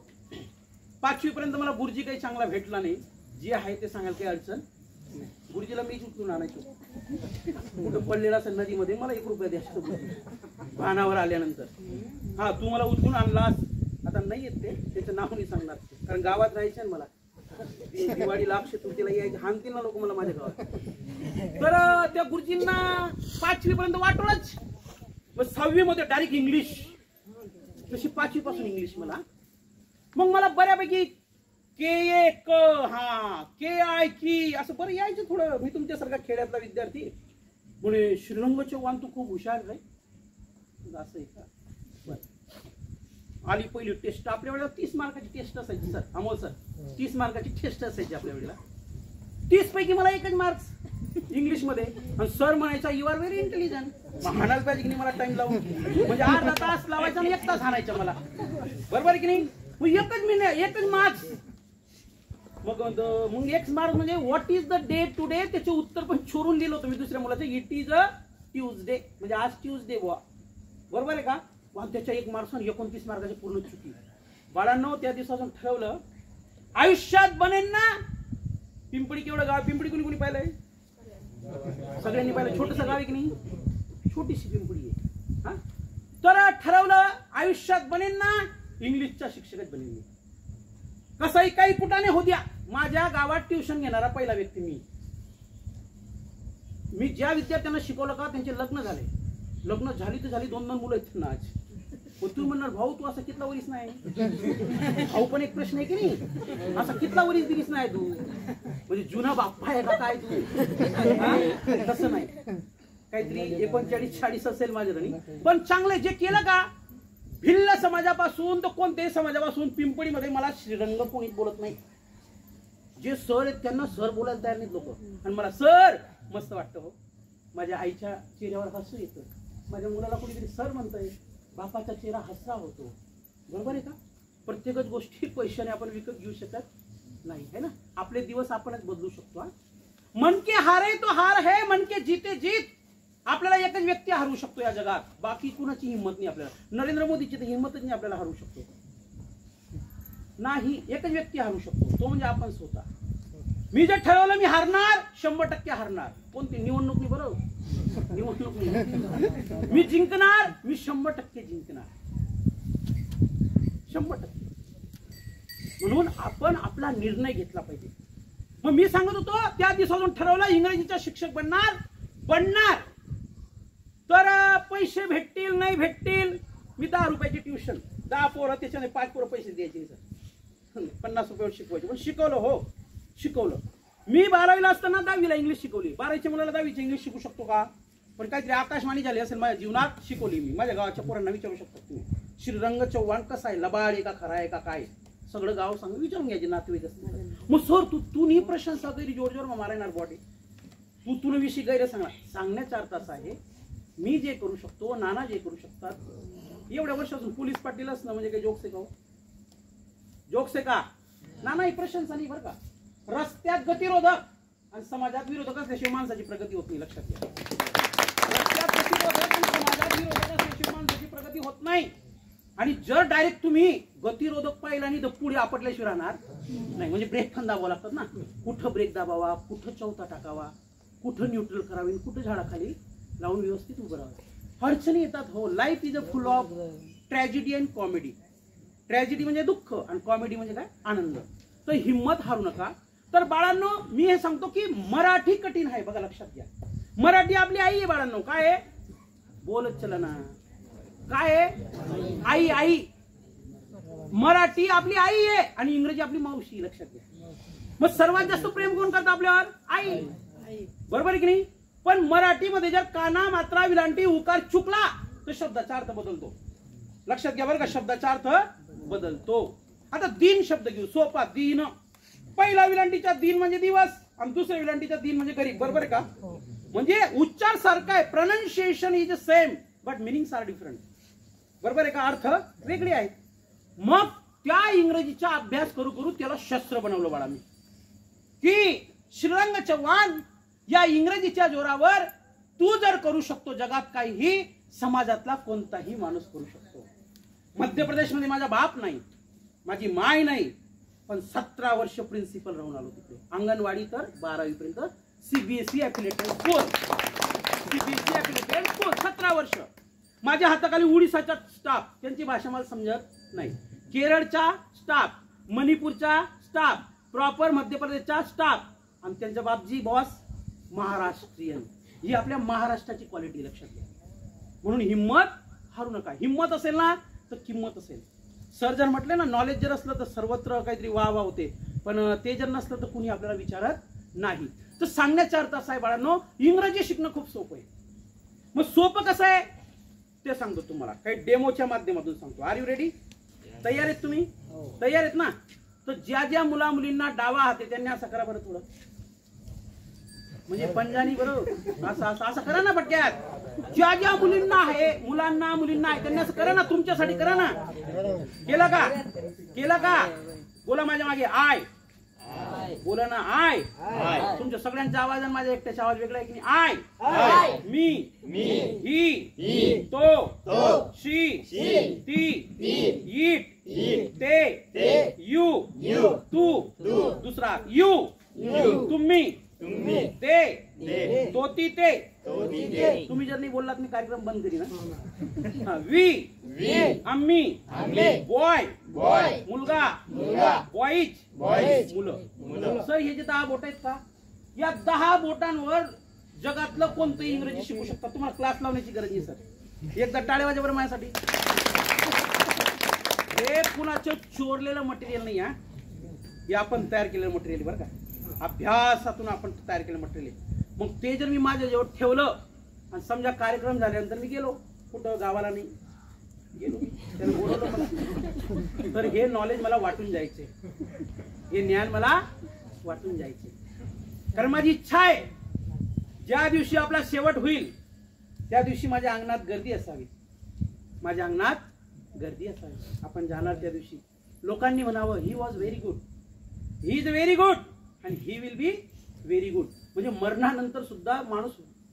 5वी पर्यंत मला गुरुजी काही चांगला भेटला नाही. जे आहे ते सांगायला काही अडचण. गुरुजीला मीच उचलून आणायचो, कुठं पडलेला असेल नदीमध्ये, मला 1 रुपया द्यायचं पानावर आल्यानंतर. हा तू मला उचलून आणलास, आता नाही येत ते, त्याचं नाव नाही सांगणार कारण गावात राहायचं आहे मला. दिवाळीला अक्षय तृतीयेला यायचे, हाणतील ना लोक मला माझ्या गावात. तर त्या गुरुजींना 5वी पर्यंत वाटोळच. मग 6वी मध्ये डायरेक्ट इंग्लिश, तशी 5वी पासून इंग्लिश मला. मग मला बऱ्यापैकी के क हा के आय की असं बरं यायचं थोडं. मी तुमच्यासारखा खेड्यातला विद्यार्थी म्हणे श्रीरंग चव्हाण तू खूप हुशार रे, असं आहे का. बरं आली पहिली टेस्ट. आपल्या वेळेला 30 मार्काची टेस्ट असायची सर, अमोल सर, 30 मार्काची टेस्ट असायची आपल्या वेळेला. 30 पैकी मला 1च मार्क्स इंग्लिश मध्ये. आणि सर म्हणायचा यू आर व्हेरी इंटेलिजंट. हाणायला पाहिजे की नाही मला टाइम लावून, म्हणजे अर्धा तास लावायचा आणि 1 तास हाणायचा मला, बरोबर आहे की नाही. मग 1च मार्क्स. मग 1 मार्क्स म्हणजे what is the day today, त्याचे उत्तर पण चोरून लिहिलं होतं मी दुसऱ्या मुलाचं. इट इज अ ट्यूजडे, म्हणजे आज ट्यूजडे बुवा, बरोबर आहे का. त्याच्या 1 मार्क्स आणि 29 मार्काची पूर्ण चुकी. बाळांनो त्या दिवसापासून ठरवलं आयुष्यात बनेन ना. पिंपळी केवढं गाव, पिंपळी कुणी कुणी पाहिलंय, सगळ्यांनी पाहिलं. छोटस गाव आहे की नाही, छोटीशी पिंपळी आहे. हा तर ठरवलं आयुष्यात बनेन ना, इंग्लिशच्या शिक्षकच बनेन मी. कसंही काही कुठाने हो द्या, माझ्या गावात ट्युशन घेणारा पहिला व्यक्ती मी. मी ज्या विद्यार्थ्यांना शिकवलं का त्यांचे लग्न झाले. लग्न झाली तर झाली, 2 मुलं आहेत त्यांना आज. तू म्हणणार भाऊ तू असा कितला वरीस नाही. भाऊ पण एक प्रश्न आहे की नाही, असा कितला वरीस दिलीस नाही तू, म्हणजे जुना बाप्पा आहे का काय तू. तसं नाही, काहीतरी 39-40 असेल माझ्याकडे. पण चांगलं जे केलं का, भिल्ल समाजापासून तर कोणत्याही समाजापासून पिंपळीमध्ये मला श्रीरंग कोणी बोलत नाही. जे सर आहेत त्यांना सर बोलायला तयार नाहीत लोक. आणि मला सर मस्त वाटतं हो. माझ्या आईच्या चेहऱ्यावर हसू येतं, माझ्या मुलाला कोणीतरी सर म्हणतंय, बापाचा चेहरा हसरा होतो, बरोबर आहे का. प्रत्येकच गोष्टी पैशाने आपण विकत घेऊ शकत नाही, है ना. आपले दिवस आपणच बदलू शकतो. मन के हारे तो हार है, मन के जीते जीत. आपल्याला एकच व्यक्ती हरू शकतो या जगात, बाकी कुणाची हिंमत नाही आपल्याला. नरेंद्र मोदीची तर हिंमतच नाही आपल्याला हरू शकतो. नाही. एकच व्यक्ती हारू शकतो, तो म्हणजे आपण स्वतः. मी जे ठरवलं मी हारणार, 100% हारणार. कोणती निवडणूक नाही, बरोबर, निवडणूक नाही. मी जिंकणार, मी 100% जिंकणार, 100%. म्हणून आपण आपला निर्णय घेतला पाहिजे. मग मी सांगत होतो त्या दिवसातून ठरवलं इंग्रजीचा शिक्षक बनणार. तर पैसे भेटतील नाही भेटतील, मी 10 रुपयाची ट्युशन, 10 पोरं, त्याच्याने 5 पोरं पैसे द्यायचे सर, 50 रुपयावर शिकवायचे. पण शिकवलं, हो शिकवलं. मी 12वीला असताना 10वीला इंग्लिश शिकवली. 12वीच्या मुलाला 10वीची इंग्लिश शिकू शकतो का? पण काहीतरी आकाशवाणी झाली असेल माझ्या जीवनात, शिकवली मी. माझ्या गावाच्या पोरांना विचारू शकता तुम्ही, श्रीरंग चव्हाण कसा आहे, लबाड आहे का, खरा आहे का, काय, सगळं गाव सांग, विचारून घ्यायचे नातेवाईक असतील. मग सर तू नी प्रशंसा करी, जोर जोर मारा येणार बॉडी, तुला विषयी गैर सांगणार. सांगण्याचा अर्थ असा आहे, मी जे करू शकतो, नाना जे करू शकतात. एवढ्या वर्षातून पोलीस पाटील असणं म्हणजे काही जोक्स आहे का? जोक्स आहे का? नाना ही प्रशंसा नाही बरं का. रस्त्यात गतिरोधक आणि समाजात विरोधक असल्याशिवाय माणसाची प्रगती होत नाही, लक्षात घ्या. रस्त्यात गतिरोधक आणि समाजात विरोधक असल्याशिवाय माणसाची प्रगती होत नाही. आणि जर डायरेक्ट तुम्ही गतिरोधक पाहिला नाही तर पुढे आपटल्याशिवाय राहणार नाही. म्हणजे ब्रेक पण दाबावा लागतात ना, कुठं ब्रेक दाबावा, कुठं चौथा टाकावा, कुठं न्यूट्रल करावी, कुठं झाडाखाली लावून व्यवस्थित उभं राहावं. अडचणी येतात, हो. Life is a full of tragedy and comedy. Tragedy म्हणजे दुःख आणि कॉमेडी म्हणजे काय, आनंद. तर हिंमत हारू नका. तर बाळांनो, मी हे सांगतो की मराठी कठीण आहे बघा, लक्षात घ्या. मराठी आपली आई आहे बाळांनो. काय आहे? बोलत चला ना. काय आहे? आई. आई. मराठी आपली आई आहे आणि इंग्रजी आपली मावशी, लक्षात घ्या. मग सर्वात जास्त प्रेम कोण करतं आपल्यावर? आई. बरोबर आहे की नाही? पण मराठीमध्ये जर काना, मात्रा, विलांटी, उकार चुकला तर शब्दाचा अर्थ बदलतो. लक्षात घ्या बरं का, शब्दाचा अर्थ बदलतो. आता दिन शब्द घेऊ, सोपा. दिन, पहिला विलांटीचा दिन म्हणजे दिवस आणि दुसऱ्या विलांटीचा दिन म्हणजे गरीब. बरोबर आहे का? म्हणजे उच्चार सारखा आहे, pronunciation is same but meanings are different. बरोबर आहे का? अर्थ वेगळे आहेत. मग त्या इंग्रजीचा अभ्यास करू करू त्याला शस्त्र बनवलं बाळा मी, की श्रीरंग चव्हाण या इंग्रजीच्या जोरावर तू जर करू शकतो जगात काहीही, समाजातला कोणताही माणूस करू शकतो. मध्य प्रदेशमध्ये माझा बाप नाही, माझी माय नाही, पण 17 वर्ष प्रिन्सिपल राहून आलो तिथे. अंगणवाडी तर 12वी पर्यंत CBSE affiliated school, CBSE affiliated school 17 वर्ष. माझ्या हाताखाली उडीसाचा स्टाफ, त्यांची भाषा मला समजत नाही. केरळचा स्टाफ, मणिपूरचा स्टाफ, प्रॉपर मध्य प्रदेशचा स्टाफ आणि त्यांचा बापजी बॉस महाराष्ट्रीयन. ही आपल्या महाराष्ट्राची क्वालिटी, लक्षात घ्या. म्हणून हिंमत हारू नका. हिंमत असेल ना तर किंमत असेल. सर जर म्हटले ना, नॉलेज जर असलं तर सर्वत्र काहीतरी वाह वाह होते, पण ते जर नसलं तर कुणी आपल्याला विचारत नाही. तर सांगण्याचा अर्थ असा आहे बाळांनो, इंग्रजी शिकणं खूप सोपं आहे. मग सोपं कसं आहे ते सांगतो तुम्हाला, काही डेमोच्या माध्यमातून सांगतो. Are you ready? तयार आहेत तुम्ही? तयार आहेत ना? तर ज्या ज्या मुला मुलींना डावा हात आहे त्यांनी असं करा बरं, थोडं म्हणजे पंजानी बरोबर असं असं असं करा ना पटक्यात. ज्या ज्या मुलींना आहे, मुलांना मुलींना आहे त्यांनी असं करा ना, तुमच्यासाठी करा ना. केलं का? केलं का? बोला माझ्या मागे आय. बोला ना आय. तुमच्या सगळ्यांचा आवाज आणि माझ्या एकट्याचा आवाज वेगळा आहे की नाही? आय. मी. ही. तो. शी. ती. इट. ते. यू. तू. दुसरा यू. तुम्ही. ते. तोती ते. तुम्ही जर नाही बोललात मी कार्यक्रम बंद करी ना. वी. आम्ही. बॉय. मुलगा. बॉईज. मुलं. सर हे जे 10 बोट आहेत का, या 10 बोटांवर जगातलं कोणतंही इंग्रजी शिकू शकता. तुम्हाला क्लास लावण्याची गरज नाही सर. एकदा टाळ्या वाजवा बरं माझ्यासाठी. हे कुणाचं चोरलेलं मटेरियल नाही हा, हे आपण तयार केलेलं मटेरियल बरं का. अभ्यासातून आपण तयार केलेलं मटेरियल. मग ते जर मी माझ्या जवळ ठेवलं आणि समजा कार्यक्रम झाल्यानंतर मी गेलो कुठं गावाला, नाही गेलो, त्याला बोलवलं मला, तर हे नॉलेज मला वाटून जायचे, हे ज्ञान मला वाटून जायचे. कारण माझी इच्छा आहे ज्या दिवशी आपला शेवट होईल त्या दिवशी माझ्या अंगणात गर्दी असावी, माझ्या अंगणात गर्दी असावी. आपण जाणार त्या दिवशी लोकांनी म्हणावं he was very good, he is very good आणि he will be very good. म्हणजे मरणानंतर सुद्धा माणूस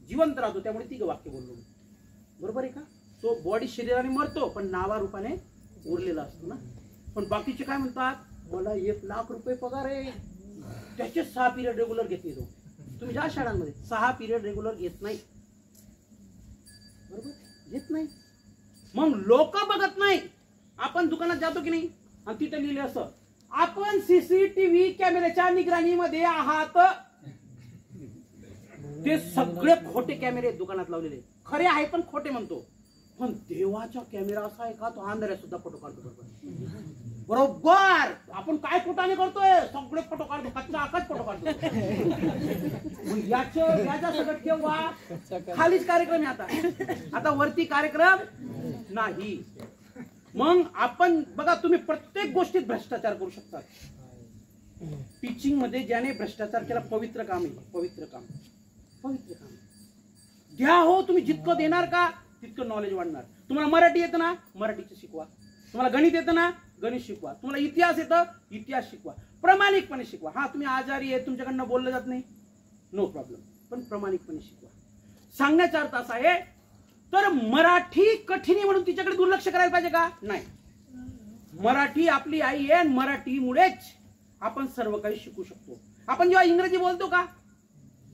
जिवंत राहतो, त्यामुळे ती वाक्य बोललो. बरोबर आहे का? तो बॉडी शरीराने मरतो पण नावारूपाने उरलेला असतो ना. पण बाकीचे काय म्हणतात, मला 1,00,000 रुपये पगार आहे, त्याचे 6 पिरियड रेग्युलर घेत नाही तो. तुम्ही ज्या शाळांमध्ये 6 पिरियड रेग्युलर घेत नाही, बरोबर, घेत नाही. मग लोक बघत नाही. आपण दुकानात जातो की नाही आणि तिथे लिहिले असं, आपण सीसीटीव्ही कॅमेऱ्याच्या निगराणीमध्ये आहात. ते सगळे खोटे कॅमेरे दुकानात लावलेले, खरे आहे पण खोटे म्हणतो. पण देवाचा कॅमेरा असा आहे का, तो अंधाऱ्यात सुद्धा फोटो काढतो. बरोबर आपण काय फोटाने करतोय, सगळे फोटो काढतो, कच्चा आकाश फोटो काढतो. याच्या सगळं ठेवा, खालीच कार्यक्रम आहे. आता वरती कार्यक्रम नाही. मग आपण बघा, तुम्ही प्रत्येक गोष्टीत भ्रष्टाचार करू शकता. टीचिंग मध्ये ज्याने भ्रष्टाचार केला, पवित्र काम आहे, पवित्र काम, पवित्र काम द्या हो. तुम्ही जितकं देणार का तितकं नॉलेज वाढणार. तुम्हाला मराठी येतं ना, मराठीचं शिकवा. तुम्हाला गणित येतं ना, गणित शिकवा. तुम्हाला इतिहास येतं, इतिहास शिकवा. प्रामाणिकपणे शिकवा. हा, तुम्ही आजारी आहे, तुमच्याकडनं बोललं जात नाही, नो प्रॉब्लेम, पण प्रामाणिकपणे शिकवा. सांगण्याचा अर्थ असा आहे, तर मराठी कठीण आहे म्हणून तिच्याकडे दुर्लक्ष करायला पाहिजे का? नाही. मराठी आपली आई आहे, मराठीमुळेच आपण सर्व काही शिकू शकतो. आपण जेव्हा इंग्रजी बोलतो का,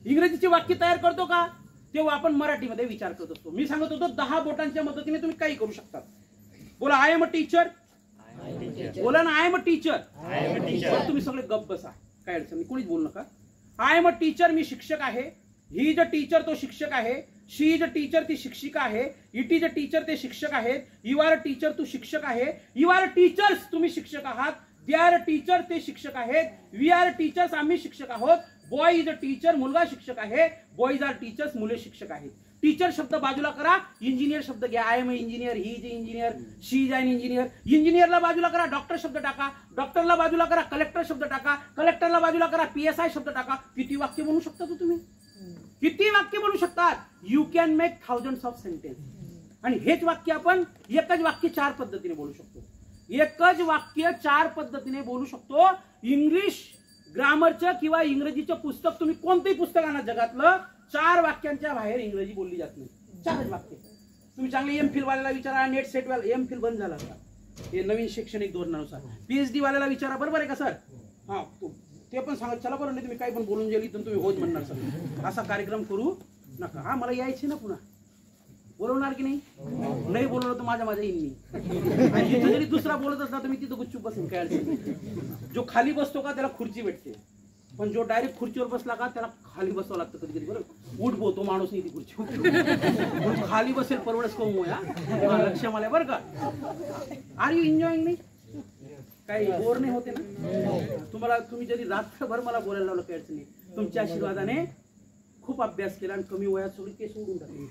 इंग्रजीची वाक्य तयार करतो का, तेव्हा आपण मराठीमध्ये विचार करत असतो. मी सांगत होतो 10 बोटांच्या मदतीने तुम्ही काही करू शकता. बोला, आय एम अ टीचर. बोला ना, आय एम अ टीचर. तुम्ही सगळे गप्प बसा, काय अडचण नाही, कोणीच बोलू नका. आय एम अ टीचर, मी शिक्षक आहे. ही इज अ टीचर, तो शिक्षक आहे. शी इज अ टीचर, ती शिक्षिका आहे. इट इज अ टीचर, ते शिक्षक आहेत. यू आर अ टीचर, तू शिक्षक आहे. यू आर अ टीचर्स, तुम्ही शिक्षक आहात. दे आर अ टीचर, ते शिक्षक आहेत. वी आर अ टीचर्स, आम्ही शिक्षक आहोत. बॉय इज अ टीचर, मुलगा शिक्षक आहे. बॉयज आर टीचर्स, मुले शिक्षक आहेत. टीचर शब्द बाजूला करा, इंजिनियर शब्द घ्या. I am engineer, he is engineer, she is an engineer. इंजिनियरला बाजूला करा, डॉक्टर शब्द टाका. डॉक्टरला बाजूला करा, कलेक्टर शब्द टाका. कलेक्टरला बाजूला करा, PSI शब्द टाका. किती वाक्य बनवू शकता तुम्ही? किती वाक्य बनवू शकतात? You can make thousands of sentence. आणि हेच वाक्य आपण एकच वाक्य 4 पद्धतीने बोलू शकतो. एकच वाक्य 4 पद्धतीने बोलू शकतो. इंग्लिश ग्रामरचं किंवा इंग्रजीचं पुस्तक, तुम्ही कोणतेही पुस्तक आणा जगातलं, 4 वाक्यांच्या बाहेर इंग्रजी बोलली जात नाही. 4च वाक्य. तुम्ही चांगले एमफिल वाल्याला विचारा, नेट सेट वाला, एमफिल बंद झाला का हे नवीन शैक्षणिक धोरणानुसार. PhD वाल्याला विचारा, बरोबर आहे का सर? हा, ते पण सांगा, चला बरं, नाही तुम्ही काही पण बोलून गेली तर तुम्ही होत म्हणणार सर. असा कार्यक्रम करू नका. हा, मला यायचे ना, पुन्हा बोलवणार की नाही? नाही बोलवलं तर माझ्या येईन मी. जिथं जरी दुसरा बोलत असला तर मी तिथं गुपचूप बसेन, काय अडचण. जो खाली बसतो का त्याला खुर्ची भेटते, पण जो डायरेक्ट खुर्चीवर बसला का त्याला खाली बसावं लागतं कधी कधी. बरं, उठ बो, तो माणूस नाही ती खुर्ची खाली बसेल, परवडच कमू. या लक्ष मला बरं का. आर यू एन्जॉईंग नाही? काही बोर नाही होते ना तुम्हाला? तुम्ही जरी रात्रभर मला बोलायला लावलं काही अडचण नाही. तुमच्या आशीर्वादाने खूप अभ्यास केला आणि कमी वयात सगळी केस सोडून टाकली.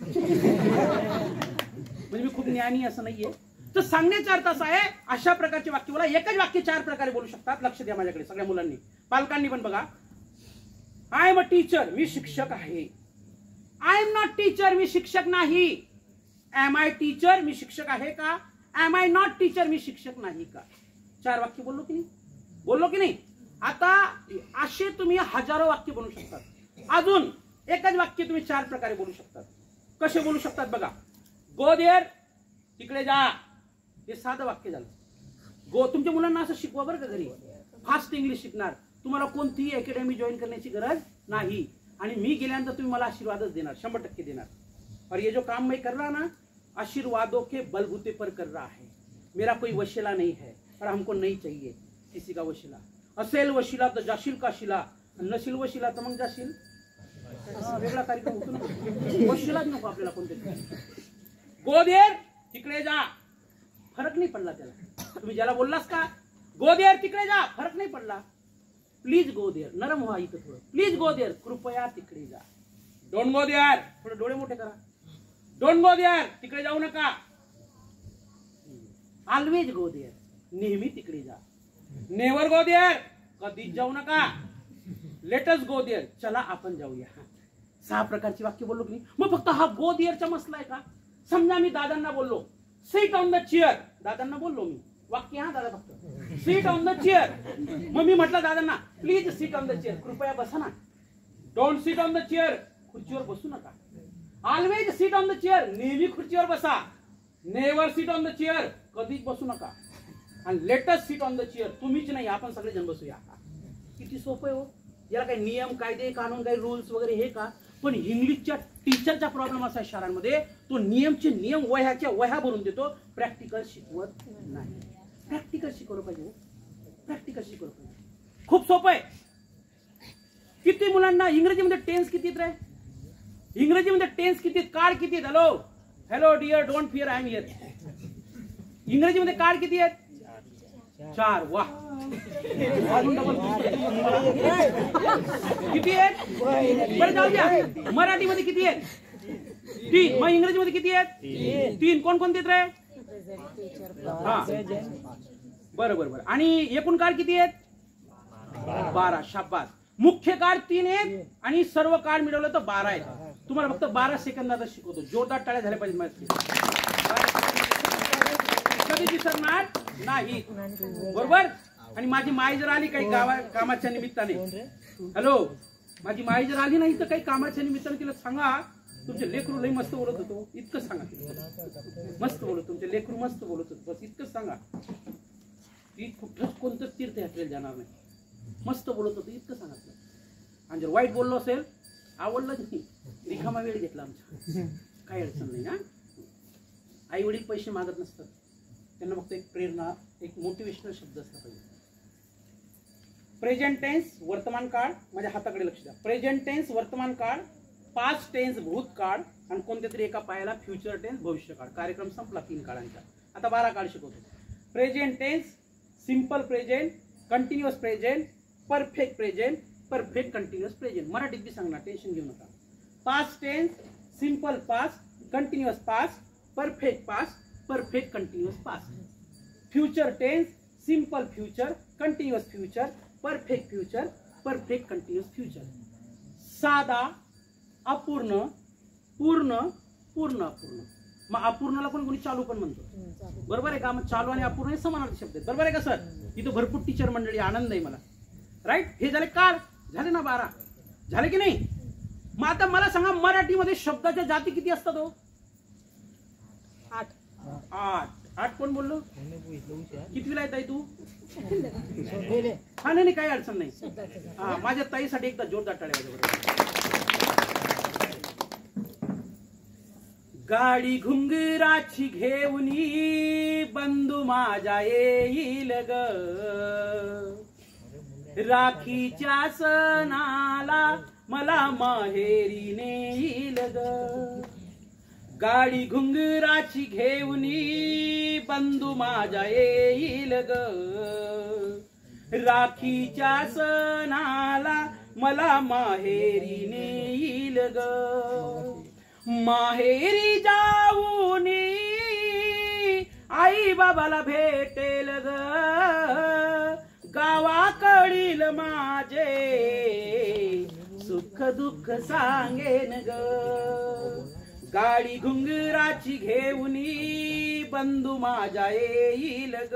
म्हणजे मी खूप ज्ञानी असं नाहीये. तर सांगण्याचा अर्थ असा आहे, अशा प्रकारचे वाक्य बोला. एकच वाक्य 4 प्रकारे बोलू शकतात. लक्ष द्या माझ्याकडे सगळ्या मुलांनी, पालकांनी पण बघा. आय एम अ टीचर, मी शिक्षक आहे. आय एम नॉट टीचर, मी शिक्षक नाही. एम आय टीचर, मी शिक्षक आहे का? एम आय नॉट टीचर, मी शिक्षक नाही का? 4 वाक्य बोललो की नाही? बोललो की नाही? आता असे तुम्ही हजारो वाक्य बोलू शकतात. अजून एकच वाक्य तुम्ही 4 प्रकारे बोलू शकतात. कसे बोलू शकतात बघा. गो देअर, तिकडे जा. हे साधं वाक्य झालं. गो. तुमच्या मुलांना असं शिकवा बरं का घरी, फास्ट इंग्लिश शिकणार. तुम्हाला कोणतीही अकॅडमी जॉईन करण्याची गरज नाही. आणि मी गेल्यानंतर तुम्ही मला आशीर्वादच देणार, 100% देणार. और ये जो काम मैं कर रहा ना, आशीर्वादों के बलबूते पर कर रहा है. मेरा कोई वशिला नहीं है और हमको नहीं चाहिए किसी का वशिला. असेल वशिला तर जाशील काशीला, नशील वशिला तर मग जाशील. वेगळा कार्यक्रम होतो ना. वशिलाच नको आपल्याला कोणत्या. गो देअर, तिकडे जा. फरक नाही पडला त्याला. तुम्ही ज्याला बोललास का गो देअर, तिकडे जा, फरक नाही पडला. प्लीज गो देअर, नरम व्हा इथं थोडं. प्लीज गो देअर, कृपया तिकडे जा. डोंट गो देअर, थोडे डोळे मोठे करा. डोंट गो देअर, तिकडे जाऊ नका. ऑलवेज गो देअर, नेहमी तिकडे जा. नेव्हर गो देअर, कधीच जाऊ नका. लेटस गो देअर, चला आपण जाऊया. 6 प्रकारची वाक्य बोललो की नाही? मग फक्त हा गो देअरचा मसला आहे का? समजा मी दादांना बोललो सीट ऑन द चेअर, दादांना बोललो मी वाक्य, हा दादा फक्त सीट ऑन द चेअर. मग मी म्हटलं दादांना please seat on the chair, कृपया बसा ना. Don't sit on the chair, खुर्चीवर बसू नका. Always seat on the chair, नेहमी खुर्चीवर बसा. Never seat on the chair, कधीच बसू नका. आणि latest seat on the chair. तुम्हीच नाही, आपण सगळे जण बसूया. किती सोपं आहे हो. याला काही नियम कायदे कानून काही रूल्स वगैरे हे का. पण इंग्लिशच्या टीचरचा प्रॉब्लेम असा आहे शाळांमध्ये, तो नियमचे नियम वह्याच्या वह्या भरून देतो, प्रॅक्टिकल शिकवत नाही. प्रॅक्टिकल शिकवलं पाहिजे. प्रॅक्टिकल शिकवलं पाहिजे. खूप सोपं आहे. किती मुलांना इंग्रजीमध्ये टेन्स किती रे. इंग्रजीमध्ये टेन्स किती, कार्ड किती. Hello hello dear don't fear I am here. इंग्रजीमध्ये कार्ड किती आहेत. 4. वा. किती आहेत. बरं जाऊ द्या. मराठीमध्ये किती आहेत. 3. मग इंग्रजीमध्ये किती आहेत. 3. कोणकोणते रे. हा बरं बरं बरं. आणि एकूण कार्ड किती आहेत. 12. शाबास. मुख्य कार्ड 3 आहेत आणि सर्व कार्ड मिळवलं तर 12 आहेत. तुम्हाला फक्त 12 सेकंदात शिकवतो. जोरदार टाळ्या झाल्या पाहिजे माझ्या. कधी विसरणार नाही. बरोबर. आणि माझी माय जर आली काही कामाच्या निमित्ताने. हॅलो माझी माय जर आली नाही तर काही कामाच्या निमित्ताने तिला सांगा तुमचे लेकरू लई मस्त बोलत होतो. इतकं सांगा. मस्त बोलत तुमचे लेकरू मस्त बोलत होतो. बस इतकंच सांगा. ती कुठंच कोणतंच तीर्थयात्रेला जाणार नाही. मस्त बोलत होतो इतकं सांगितलं. आणि जर वाईट बोललो असेल, आवडलं नाही, रिकामा वेळ घेतला आमचा, काही अडचण नाही. हा आई वडील पैसे मागत नसतात. त्यांना फक्त एक प्रेरणा, एक मोटिवेशनल शब्द असला पाहिजे. प्रेझेंट टेन्स वर्तमान काळ. माझ्या हाताकडे लक्ष द्या. प्रेझेंट टेन्स वर्तमान काळ, पास्ट टेन्स भूतकाळ आणि कोणत्या तरी एका पायाला फ्युचर टेन्स भविष्यकाळ. कार्यक्रम संपला 3 काळांचा. आता 12 काळ शिकवतो. Present tense, simple present, continuous present, perfect present, perfect continuous present. मराठीत बी सांगणार, टेन्शन घेऊ नका. Past tense, simple past, continuous past, perfect past, perfect continuous past. Future tense, simple future, continuous future, perfect future, perfect continuous future. साधा, अपूर्ण, पूर्ण, पूर्ण अपूर्ण. मग अपूर्णाला पण कोणी चालू पण म्हणतो. बरोबर आहे का. मग चालू आणि अपूर्ण हे समानार्थी शब्द आहेत. बरोबर आहे का सर. इथं भरपूर टीचर मंडळी, आनंद आहे मला. राईट. हे झाले काळ. झाले ना 12. झाले की नाही. मग आता मला सांगा मराठीमध्ये शब्दाच्या जाती किती असतात हो. 8 कोण बोललो. कितवीला आहे ताई तू. हा नाही काही अडचण नाही. हा माझ्या ताईसाठी एकदा जोरदार टाळ्या. गाडी घुंगराची घेऊनी बंधू माझा येईल ग. राखीच्या सणाला मला माहेरी नेईल ग. गाडी घुंगराची घेऊनी बंधू माझा येईल ग. राखीच्या सणाला मला माहेरी नेईल ग. माहेरी जाऊनी आई बाबाला भेटेल ग. गावाकडील माझे सुख दुःख सांगेन ग. गाडी घुंगराची घेऊनी बंधू माझा येईल ग.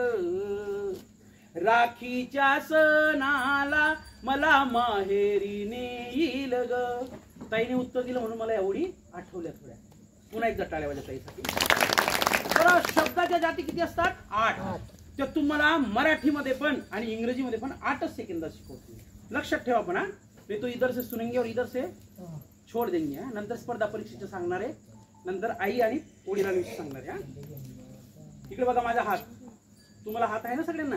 राखीच्या सणाला मला माहेरी नेईल ग. ताईने उत्तर दिलं म्हणून मला एवढी आठवल्या थोड्या. पुन्हा एकदा टाळ्या वाजवा ताईसाठी. तर शब्दाच्या जाती किती असतात. 8. तर तुम्हाला मराठीमध्ये पण आणि इंग्रजीमध्ये पण 8च सेकंदात शिकवतो. लक्षात ठेवा. पण हा तो इधर से सुनेंगे और इधर से छोड़ देंगे. नंतर स्पर्धा परीक्षेचे सांगणार आहे. नंतर आई आणि वडिलांविषयी सांगणार आहे. इकडे बघा माझा हात. तुम्हाला हात आहे ना सगळ्यांना.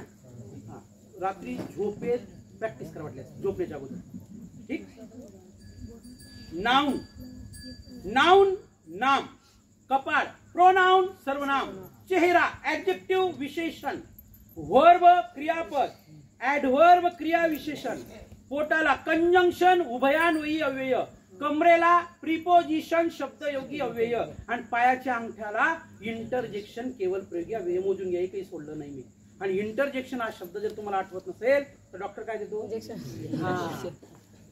रात्री झोपेत प्रॅक्टिस करा वाटल्यास झोपेच्या अगोदर. ठीक. नाउन, नाउन नाम, कपाळ प्रोनाउन सर्वनाम, चेहरा ऍडजेक्टिव्ह विशेषण, वर्ब क्रियापद, ऍडवर्ब क्रिया विशेषण, पोटाला कंजंक्शन उभयान्वयी अव्यय, कमरेला प्रिपोजिशन शब्दयोगी अव्यय आणि पायाच्या अंगठ्याला इंटरजेक्शन केवळ प्रयोगी अव्यय. मोजून घ्या. काही सोडलं नाही मी. आणि इंटरजेक्शन हा शब्द जर तुम्हाला आठवत नसेल तर डॉक्टर काय देतो.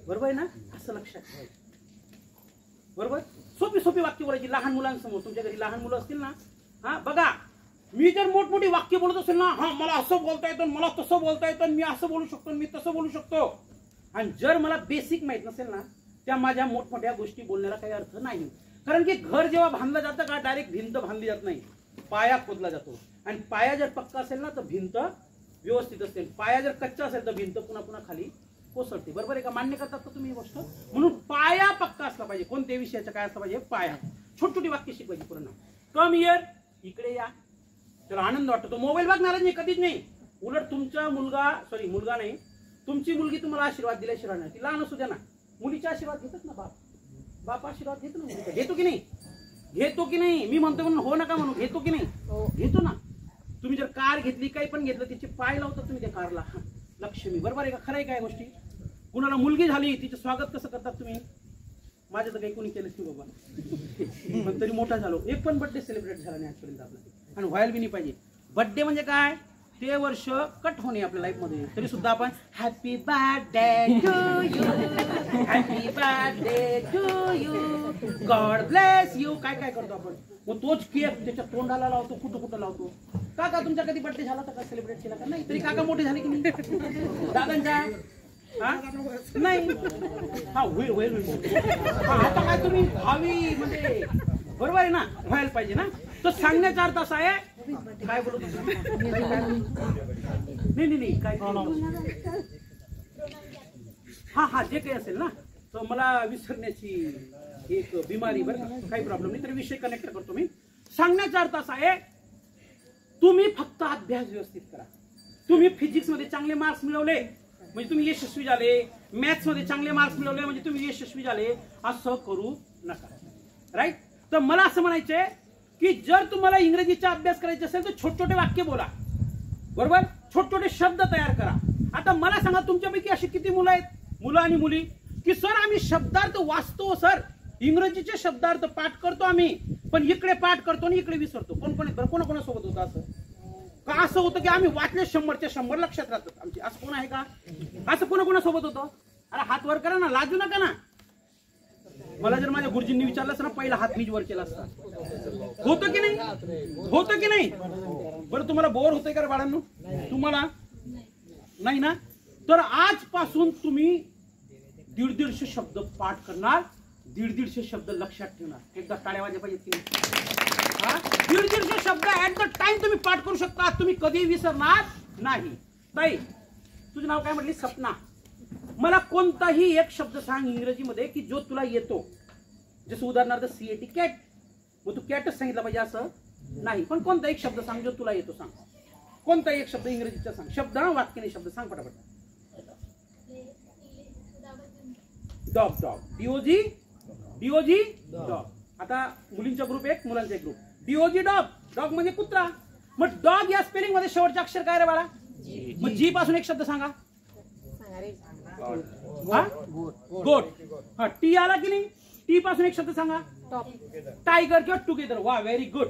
बरोबर आहे ना. असं लक्षात ठेवायचं. बरोबर. सोपी सोपी वाक्य बोलायची लहान मुलांसमोर. तुमच्या घरी लहान मुलं असतील ना. हा बघा मी जर मोठमोठी वाक्य बोलत असेल ना. हा मला असं बोलता येतं, मला तसं बोलता येतं, मी असं बोलू शकतो, मी तसं बोलू शकतो. आणि जर मला बेसिक माहित नसेल ना त्या माझ्या मोठमोठ्या गोष्टी बोलण्याला काही अर्थ नाही. कारण की घर जेव्हा बांधलं जातं का डायरेक्ट भिंत बांधली जात नाही, पाया खोदला जातो. आणि पाया जर पक्का असेल ना तर भिंत व्यवस्थित असते, पाया जर कच्चा असेल तर भिंत पुन्हा पुन्हा खाली कोसळते. बरोबर आहे का? मान्य करतात का तुम्ही ही गोष्ट? म्हणून पाया पक्का असला पाहिजे. कोणत्याही विषयाचा काय असला पाहिजे? पाया. छोटी छोटी वाक्य शिकवायची पूर्ण. कम हिअर, इकडे या. त्याला आनंद वाटतो. तो मोबाईल बघणारच नाही, कधीच नाही. उलट तुमचा मुलगा नाही, तुमची मुलगी तुम्हाला आशीर्वाद दिल्याशिवाय नाही. ती लहान असू द्या ना, मुलीचा आशीर्वाद घेतात ना बाप आशीर्वाद घेतो ना मुलीचा. घेतो की नाही? घेतो की नाही? मी म्हणतो म्हणून हो नका म्हणू. घेतो की नाही? घेतो ना. तुम्ही जर कार घेतली, काही पण घेतलं, तिचे पाय लावता तुम्ही त्या कारला. लक्ष्मी. बरोबर आहे का? खरं आहे काय गोष्टी? कुणाला मुलगी झाली, तिचं स्वागत कसं करतात तुम्ही? माझं तर काही कोणी केलंच नाही बाबा, पण तरी मोठा झालो. एक पण बर्थडे सेलिब्रेट झाला नाही आजपर्यंत आपला, आणि व्हायला बी नाही पाहिजे. बर्थडे म्हणजे काय? ते वर्ष कट होणे आपल्या लाईफ मध्ये. तरी सुद्धा आपण happy birthday to you, happy birthday to you, God bless you, काय काय करतो आपण. मग तोच केक त्याच्या तोंडाला लावतो, कुठं कुठं लावतो. काका तुमचा कधी बर्थडे झाला तर का सेलिब्रेट केला का? नाही. तरी काका मोठे झाले की नाही? दादांचा नाही. हा होईल होईल होईल. आता काय तुम्ही भावी म्हणजे बरोबर आहे ना, व्हायला पाहिजे ना. तो सांगण्याचा अर्थ असा आहे, काय बोलत नाही काय हा जे काही असेल ना, तर मला विसरण्याची एक बिमारी, बरं काही प्रॉब्लेम नाही. तरी विषय कनेक्ट करतो मी. सांगण्याचा अर्थ असा आहे, तुम्ही फक्त अभ्यास व्यवस्थित करा. तुम्ही फिजिक्स मध्ये चांगले मार्क्स मिळवले म्हणजे तुम्ही यशस्वी झाले, मॅथ्स मध्ये चांगले मार्क्स मिळवले म्हणजे तुम्ही यशस्वी झाले, असं करू नका. राईट? तर मला असं म्हणायचंय की जर तुम्हाला इंग्रजीचा अभ्यास करायचा असेल तर छोटे छोटे वाक्य बोला. बरोबर? छोटे छोटे शब्द तयार करा. आता मला सांगा, तुमच्यापैकी अशी किती मुलं आहेत, मुलं आणि मुली, की सर आम्ही शब्दार्थ वाचतो, सर इंग्रजीचे शब्दार्थ पाठ करतो आम्ही, पण इकडे पाठ करतो आणि इकडे विसरतो. कोणाकोणासोबत होतं असं? का असं होतं की आम्ही वाचले 100च्या 100 लक्षात राहतात आमची? असं कोण आहे का? असं कोणाकोणासोबत होतं? अरे हात वर करा ना, लाजू नका ना. मला जर माझ्या गुरुजींनी विचारलं असं ना, पहिला हात मीच वर केला असता. होतं की नाही? होतं की नाही? बरं तुम्हाला बोर होतंय का बाळांनो? तुम्हाला नाही ना? तर आजपासून तुम्ही 150 शब्द पाठ करणार, 150 शब्द लक्षात ठेवणार. एकदा टाळ्या वाजल्या पाहिजेत की नाही? 150 शब्द ऍट द टाइम तुम्ही पाठ करू शकता. तुम्ही कधी विसरणार नाही. ताई तुझं नाव काय म्हटली? सपना. मला कोणताही एक शब्द सांग इंग्रजीमध्ये की जो तुला येतो. जसं उदाहरणार्थ CAT, कॅट. मग तू कॅटच सांगितलं पाहिजे असं नाही, पण कोणता एक शब्द सांग जो तुला येतो. सांग कोणता एक शब्द इंग्रजीचा सांग. शब्द ना, वाक्य नाही, शब्द सांग पटापट. डॉग. DOG dog. आता मुलींचा ग्रुप एक, मुलांचा एक ग्रुप. DOG डॉग म्हणजे कुत्रा. मग डॉग या स्पेलिंग मध्ये शेवटचे अक्षर काय रे बाळा? मग जी पासून एक शब्द सांगा. गोट. हा टी आला की नाही? टी पासून एक शब्द सांगा. टायगर किंवा टुगेदर. वा व्हेरी गुड.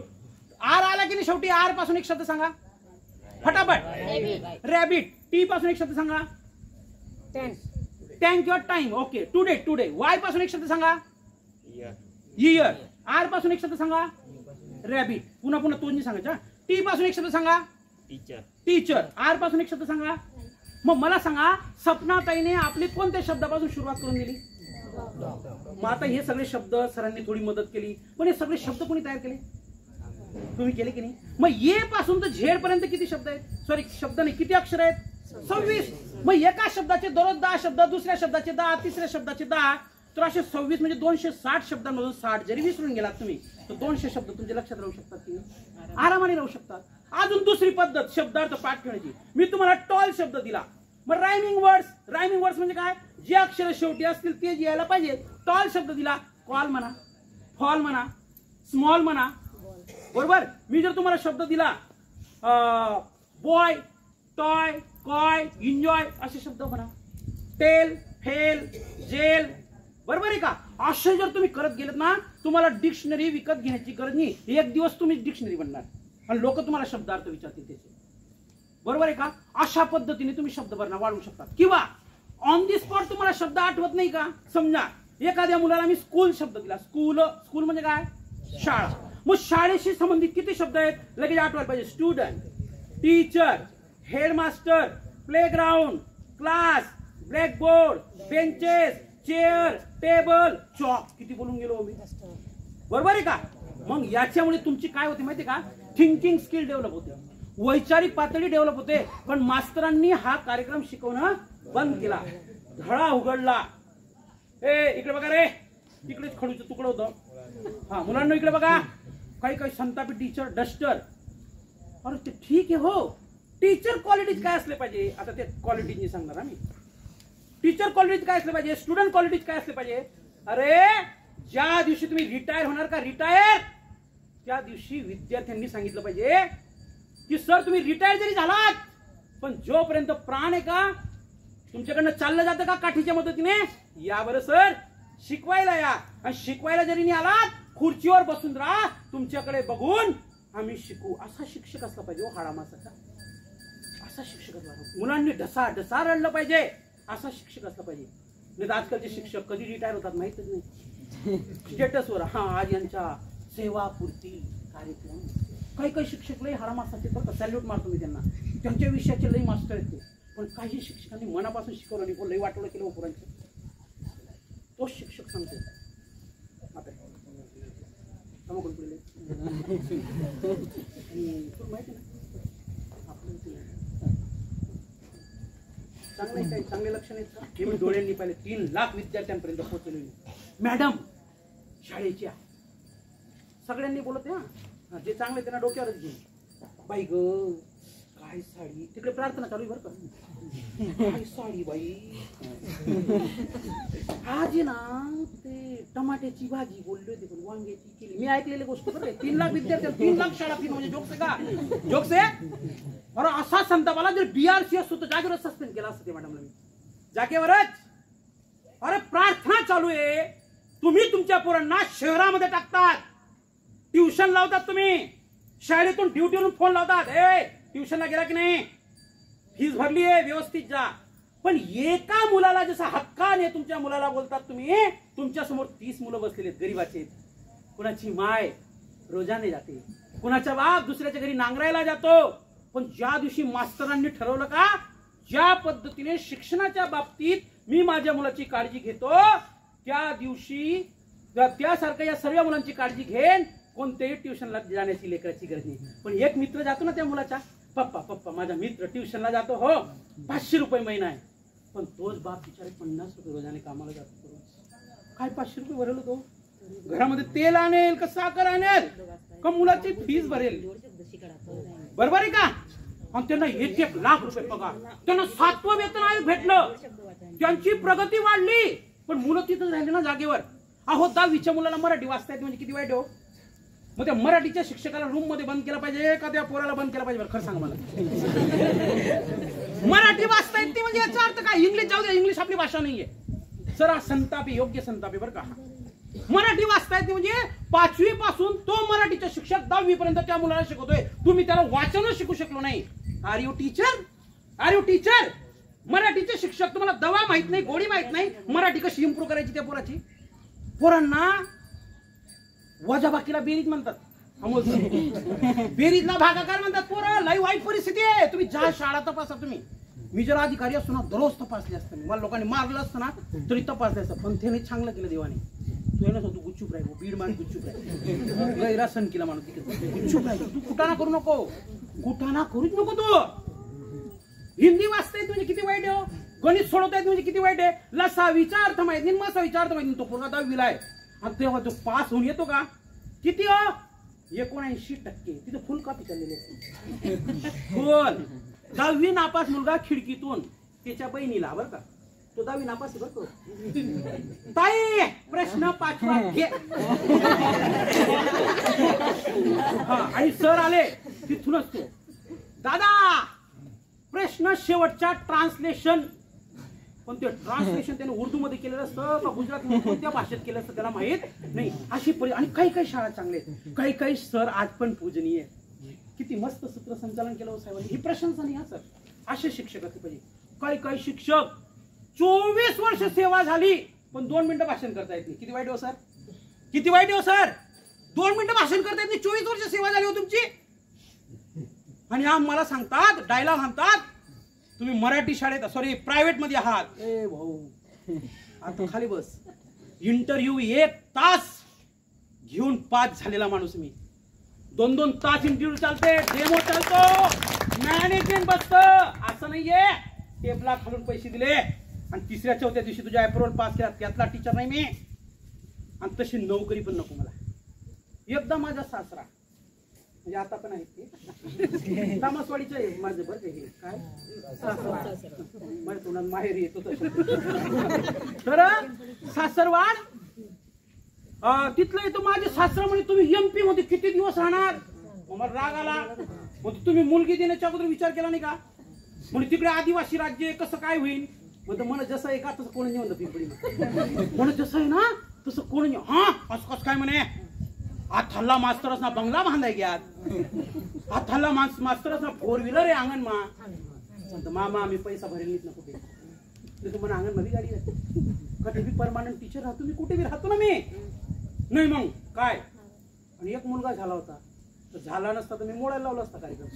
आर आला की नाही शेवटी? आर पासून एक शब्द सांगा फटाफट. रॅबिट. टी पासून एक शब्द सांगा. टँक किंवा टाइम. ओके. टुडे. वाय पासून एक शब्द सांगा. इयर. आर पासून एक शब्द सांगा. रॅबिट. पुन्हा तोंडी सांगायचा. टी पासून एक शब्द सांगा. टीचर. आर पासून एक शब्द सांगा. मग मला सांगा, सपनाताईने आपली कोणत्या शब्दापासून सुरुवात करून दिली? मग आता हे सगळे शब्द सरांनी थोडी मदत केली, पण हे सगळे शब्द कोणी तयार केले? तुम्ही केले की नाही? मग ये पासून तर झेड पर्यंत किती शब्द आहेत? सॉरी शब्द नाही, किती अक्षर आहेत? 26. मग एका शब्दाचे दररोज 10 शब्द, दुसऱ्या शब्दाचे 10, तिसऱ्या शब्दाचे 10, तर असे 26 म्हणजे 260 शब्दांमधून 60 जरी विसरून गेलात तुम्ही तर 200 शब्द तुमच्या लक्षात राहू शकतात की आरामाने राहू शकतात. अजून दुसरी पद्धत शब्दार्थ पाठ ठेवण्याची. मी तुम्हाला टॉल शब्द दिला. मग रायमिंग वर्ड्स म्हणजे काय? जे अक्षर शेवटी असतील ते यायला पाहिजे. टॉल शब्द दिला. कॉल म्हणा, फॉल म्हणा, स्मॉल म्हणा. बरोबर? मी जर तुम्हाला शब्द दिला बॉय, टॉय, कॉय, एन्जॉय असे शब्द म्हणा. Tell, fail, jail. बरोबर आहे का? असे जर तुम्ही करत गेलेत ना, तुम्हाला डिक्शनरी विकत घेण्याची गरज नाही. एक दिवस तुम्ही डिक्शनरी बनणार आणि लोक तुम्हाला शब्दार्थ विचारतील त्याचे. बरोबर आहे का? अशा पद्धतीने तुम्ही शब्द भरणा वाढवू शकता. किंवा ऑन दी स्पॉट तुम्हाला शब्द आठवत नाही का? समजा एखाद्या मुलाला मी स्कूल शब्द दिला. स्कूल म्हणजे काय? शाळा. मग शाळेशी संबंधित किती शब्द आहेत लगेच आठवायला पाहिजे. Student, teacher, headmaster, playground, class, blackboard, benches, chair, table, chalk. किती बोलून गेलो मी? बरोबर आहे का? मग याच्यामुळे तुमची काय होते माहिती का? थिंकिंग स्किल डेव्हलप होते. वैचारिक पातळी डेव्हलप होते. पण मास्तरांनी हा कार्यक्रम शिकवणं बंद केला, धडा उघडला. इकडे बघा रे, इकडेच खडूचं तुकडं होतं. हा मुलांना इकडे बघा, काही काही संतापी टीचर डस्टर. अरे ते ठीक आहे हो, टीचर क्वालिटीज काय असले पाहिजे, आता ते क्वालिटीज सांगणार आम्ही. टीचर क्वालिटीज काय असले पाहिजे, स्टुडंट क्वालिटीज काय असले पाहिजे. अरे ज्या दिवशी तुम्ही रिटायर होणार का, रिटायर त्या दिवशी विद्यार्थ्यांनी सांगितलं पाहिजे की सर तुम्ही रिटायर जरी झालात पण जोपर्यंत प्राण आहे का तुमच्याकडनं चाललं जातं का काठीच्या मदतीने, या बरं सर शिकवायला या. आणि शिकवायला जरी नाही आलात खुर्चीवर बसून राहा, तुमच्याकडे बघून आम्ही शिकू. असा शिक्षक असला पाहिजे हो, हाडामासाचा असा शिक्षक असला. मुलांनी ढसा ढसा रडलं पाहिजे, असा शिक्षक असला पाहिजे. नाही तर आजकालचे शिक्षक कधी रिटायर होतात माहितच नाही. स्टेटसवर हा आज यांच्या सेवापूर्ती कार्यक्रम. काही काही शिक्षक लई हाडामासाचे बरं का, सॅल्यूट मारतो मी त्यांना, त्यांच्या विषयाचे लई मास्टर आहेत ते. पण काही शिक्षकांनी मनापासून शिकवलं नाही, लई वाटवलं केलं पोरांचं. तोच शिक्षक सांगतो आता माहिती ना आपलं चांगलं काही चांगले लक्षण आहेत का. हे मी डोळ्यांनी पाहिले 3 लाख विद्यार्थ्यांपर्यंत पोहोचलेली मॅडम शाळेच्या. सगळ्यांनी बोलत हा, जे चांगले त्यांना डोक्यावरच घेऊन. बाई ग काय साडी, तिकडे प्रार्थना चालू बरं का, काय साडी बाई. आज ना ते टमाट्याची भाजी बोलले होते पण वांग्याची केली. मी ऐकलेली गोष्ट बरं. 3 लाख विद्यार्थी, 3 लाख शाळा फी म्हणजे जोक्स आहे का, जोक्स आहे. अरे असा संतापाला जर BRCS होतं जागेवरच सस्पेंड केला असतं ते मॅडमला मी, जागेवरच. अरे प्रार्थना चालू आहे, तुम्ही तुमच्या पोरांना शहरामध्ये टाकतात, ट्युशन लावतात, तुम्ही शाळेतून ड्युटीवरून फोन लावतात, ट्युशनला गेला की नाही, फीस भरली आहे व्यवस्थित जा. पण एका मुलाला जसं हक्काने तुमच्या मुलाला बोलतात तुम्ही, तुमच्या समोर 30 मुलं बसलेले आहेत गरीबाचे. कुणाची माय रोजाने जाते, कुणाचा बाप दुसऱ्याच्या घरी नांगरायला जातो. पण ज्या दिवशी मास्तरांनी ठरवलं का ज्या पद्धतीने शिक्षणाच्या बाबतीत मी माझ्या मुलाची काळजी घेतो, त्या दिवशी त्यासारख्या या सर्व मुलांची काळजी घेन. कोणत्याही ट्युशनला जाण्याची लेकराची गरज नाही. पण एक मित्र जातो ना त्या मुलाचा, पप्पा पप्पा माझा मित्र ट्युशनला जातो हो, 500 रुपये महिना आहे. पण तोच बाप बिचारे 50 रुपये रोजाने कामाला जातो. काय 500 रुपये भरेल तो, घरामध्ये तेल आणेल का साखर आणेल का मुलाची फीस भरेल, बरोबर आहे का. आणि त्यांना 1 लाख रुपये पगार, त्यांना 7वं वेतन आयोग भेटलं, त्यांची प्रगती वाढली. पण मुलं तिथं राहिले ना जागेवर. अहो 10वीच्या मुलाला मराठी वाचता येत म्हणजे किती वाईट हो. मग त्या मराठीच्या शिक्षकाला रूम मध्ये बंद केला पाहिजे का त्या पोराला बंद केला पाहिजे, खरं सांगा मला. मराठी वाचता येते म्हणजे याचा अर्थ काय, इंग्लिश जाऊ द्या, इंग्लिश आपली भाषा नाहीये. जरा संतापी, योग्य संतापी बरं का. मराठी वाचता येते म्हणजे 5वी पासून तो मराठीचा शिक्षक 10वी पर्यंत त्या मुलाला शिकवतोय, तुम्ही त्याला वाचनच शिकू शकलो नाही. Are you teacher, are you teacher. मराठीचे शिक्षक तुम्हाला दवा माहित नाही, गोळी माहित नाही, मराठी कशी इम्प्रूव्ह करायची त्या पोराची. पोरांना वजाबाकीला बेरीज म्हणतात, बेरीजला भागाकार म्हणतात. पोरं लई वाईट परिस्थिती आहे, तुम्ही ज्या शाळा तपासा. तुम्ही मी जर अधिकारी असतो ना दररोज तपासले असतं, मला लोकांनी मारलं असतं ना तरी तपासले असतं. पण त्याने चांगलं केलं देवाने. तू येणं तू गुच्चूप राही, बीड मान गुच्चूप राही, गैरासन केला माणूस गुच्चूप राही. तू कुटाणा करू नको, कुटाणा करूच नको. तू हिंदी वाचता येत म्हणजे किती वाईट आहे, गणित सोडवता येत म्हणजे किती वाईट आहे. लसा विचार माहित नाही, मसा विचार माहित. तो पोरगा 10वीला आहे आणि तेव्हा तो पास होऊन येतो का किती हो, 79%. तिथे फुल कॉपी चाललेली असते, फुल. 10वी नापास मुलगा खिडकीतून त्याच्या बहिणीला, बरं का, तो 10वी नापास आहे बरं तो. ताई प्रश्न 5वा घे. आणि सर आले तिथूनच तो, दादा प्रश्न शेवटच्या ट्रान्सलेशन. पण ते ट्रान्सलेशन त्याने उर्दू मध्ये केलेलं असतं का गुजराती कोणत्या भाषेत केलं असतं त्याला माहित नाही. अशी आणि काही काही शाळा चांगल्या आहेत, काही काही सर आज पण पूजनीय आहेत. किती मस्त सूत्रसंचालन केलं साहेबांनी, ही प्रशंसा नाही. हा सर असे शिक्षक असले पाहिजे. काही काही शिक्षक 24 वर्ष सेवा झाली पण 2 मिनिटं भाषण करता येत नाही. किती वाईट हो सर, किती वाईट हो सर. 2 मिनिटं भाषण करता येत नाही, 24 वर्ष सेवा झाली हो तुमची. आणि हा मला सांगतात, डायलॉग म्हणतात, तुम्ही मराठी शाळेत सॉरी प्रायव्हेट मध्ये आहात. ए भाऊ आता खाली बस. इंटरव्ह्यू 1 तास घेऊन पास झालेला माणूस मी. 2-2 तास इंटरव्ह्यू चालते, डेमो चालतो, मॅनेजमेंट बसतं. असं नाहीये टेबला खालून पैसे दिले आणि 3ऱ्या-4थ्या दिवशी तुझ्या अप्रुव्हल पास केला, त्यातला टीचर नाही मी. आणि तशी नोकरी पण नको मला. एकदा माझा सासरा म्हणजे आता पण आहेत ते तामसवाडीचं आहे माझं बरं. हे काय माझ्या तोंडात माहेर येतो तर सासरवाड तिथलं येतो. माझे सासरा म्हणजे तुम्ही MP मध्ये किती दिवस राहणार. मला राग आला. म्हणजे तुम्ही मुलगी देण्याच्या अगोदर विचार केला नाही का. म्हणजे तिकडे आदिवासी राज्य कसं काय होईल. म्हणजे म्हण जसं आहे का तसं कोणी नाही म्हणतं पिंपळी. म्हणत जसं आहे ना तसं कोणी नाही. हा असं कसं काय म्हणे. हात हल्ला मास्तरच ना बंगला बांधाय घ्यात. हात हल्ला मास्तरच ना 4 व्हीलर आहे अंगण मा. म्हणतो मामा आम्ही पैसा भरेल ना कुठे. तुम्हाला अंगण मध्ये गाडी आहे कधी बी परमानंट टीचर राहतो मी कुठे बी राहतो ना मी. नाही मग काय. आणि एक मुलगा झाला होता तर झाला नसता तर मी मोडायला लावला असता कार्यक्रम.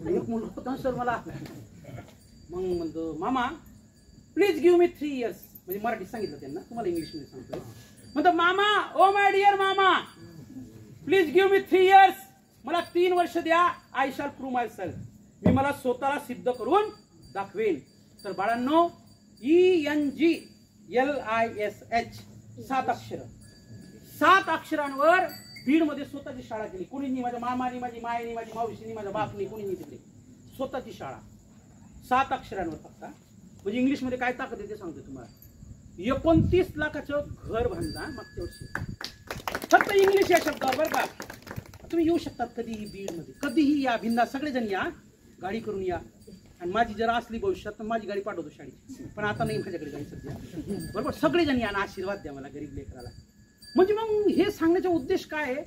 एक मुलगा होता सर मला. मग म्हणतो मामा प्लीज गिव्ह मी 3 years. म्हणजे मराठीत सांगितलं त्यांना, तुम्हाला इंग्लिश मध्ये सांगतोय. म्हणतो मामा oh my dear mama please give me 3 years. मला 3 वर्ष द्या. I shall prove myself. मी मला स्वतःला सिद्ध करून दाखवेन. तर बाळांनो ENGLISH 7 अक्षर. 7 अक्षरांवर बीड मध्ये स्वतःची शाळा केली. कोणीनी माझ्या मामानी, माझी मायनी, माझी मावशीनी, माझ्या बापनी कोणीनी तिकडे स्वतःची शाळा 7 अक्षरांवर फक्त. म्हणजे इंग्लिश मध्ये काय ताकद आहे ते सांगतो तुम्हाला. 29 लाखाचं घर बांधला मागच्या वर्षी फक्त इंग्लिश या शब्दावर. बरं का तुम्ही येऊ शकतात कधीही बीड मध्ये, कधीही या. भिंदा सगळेजण या, गाडी करून या. आणि माझी जरा असली भविष्यात तर माझी गाडी पाठवतो शाळेची, पण आता नाही माझ्याकडे गाडी सध्या. बरोबर सगळेजण या ना, आशीर्वाद द्या मला गरीब लेकराला. म्हणजे मग हे सांगण्याचा उद्देश काय आहे.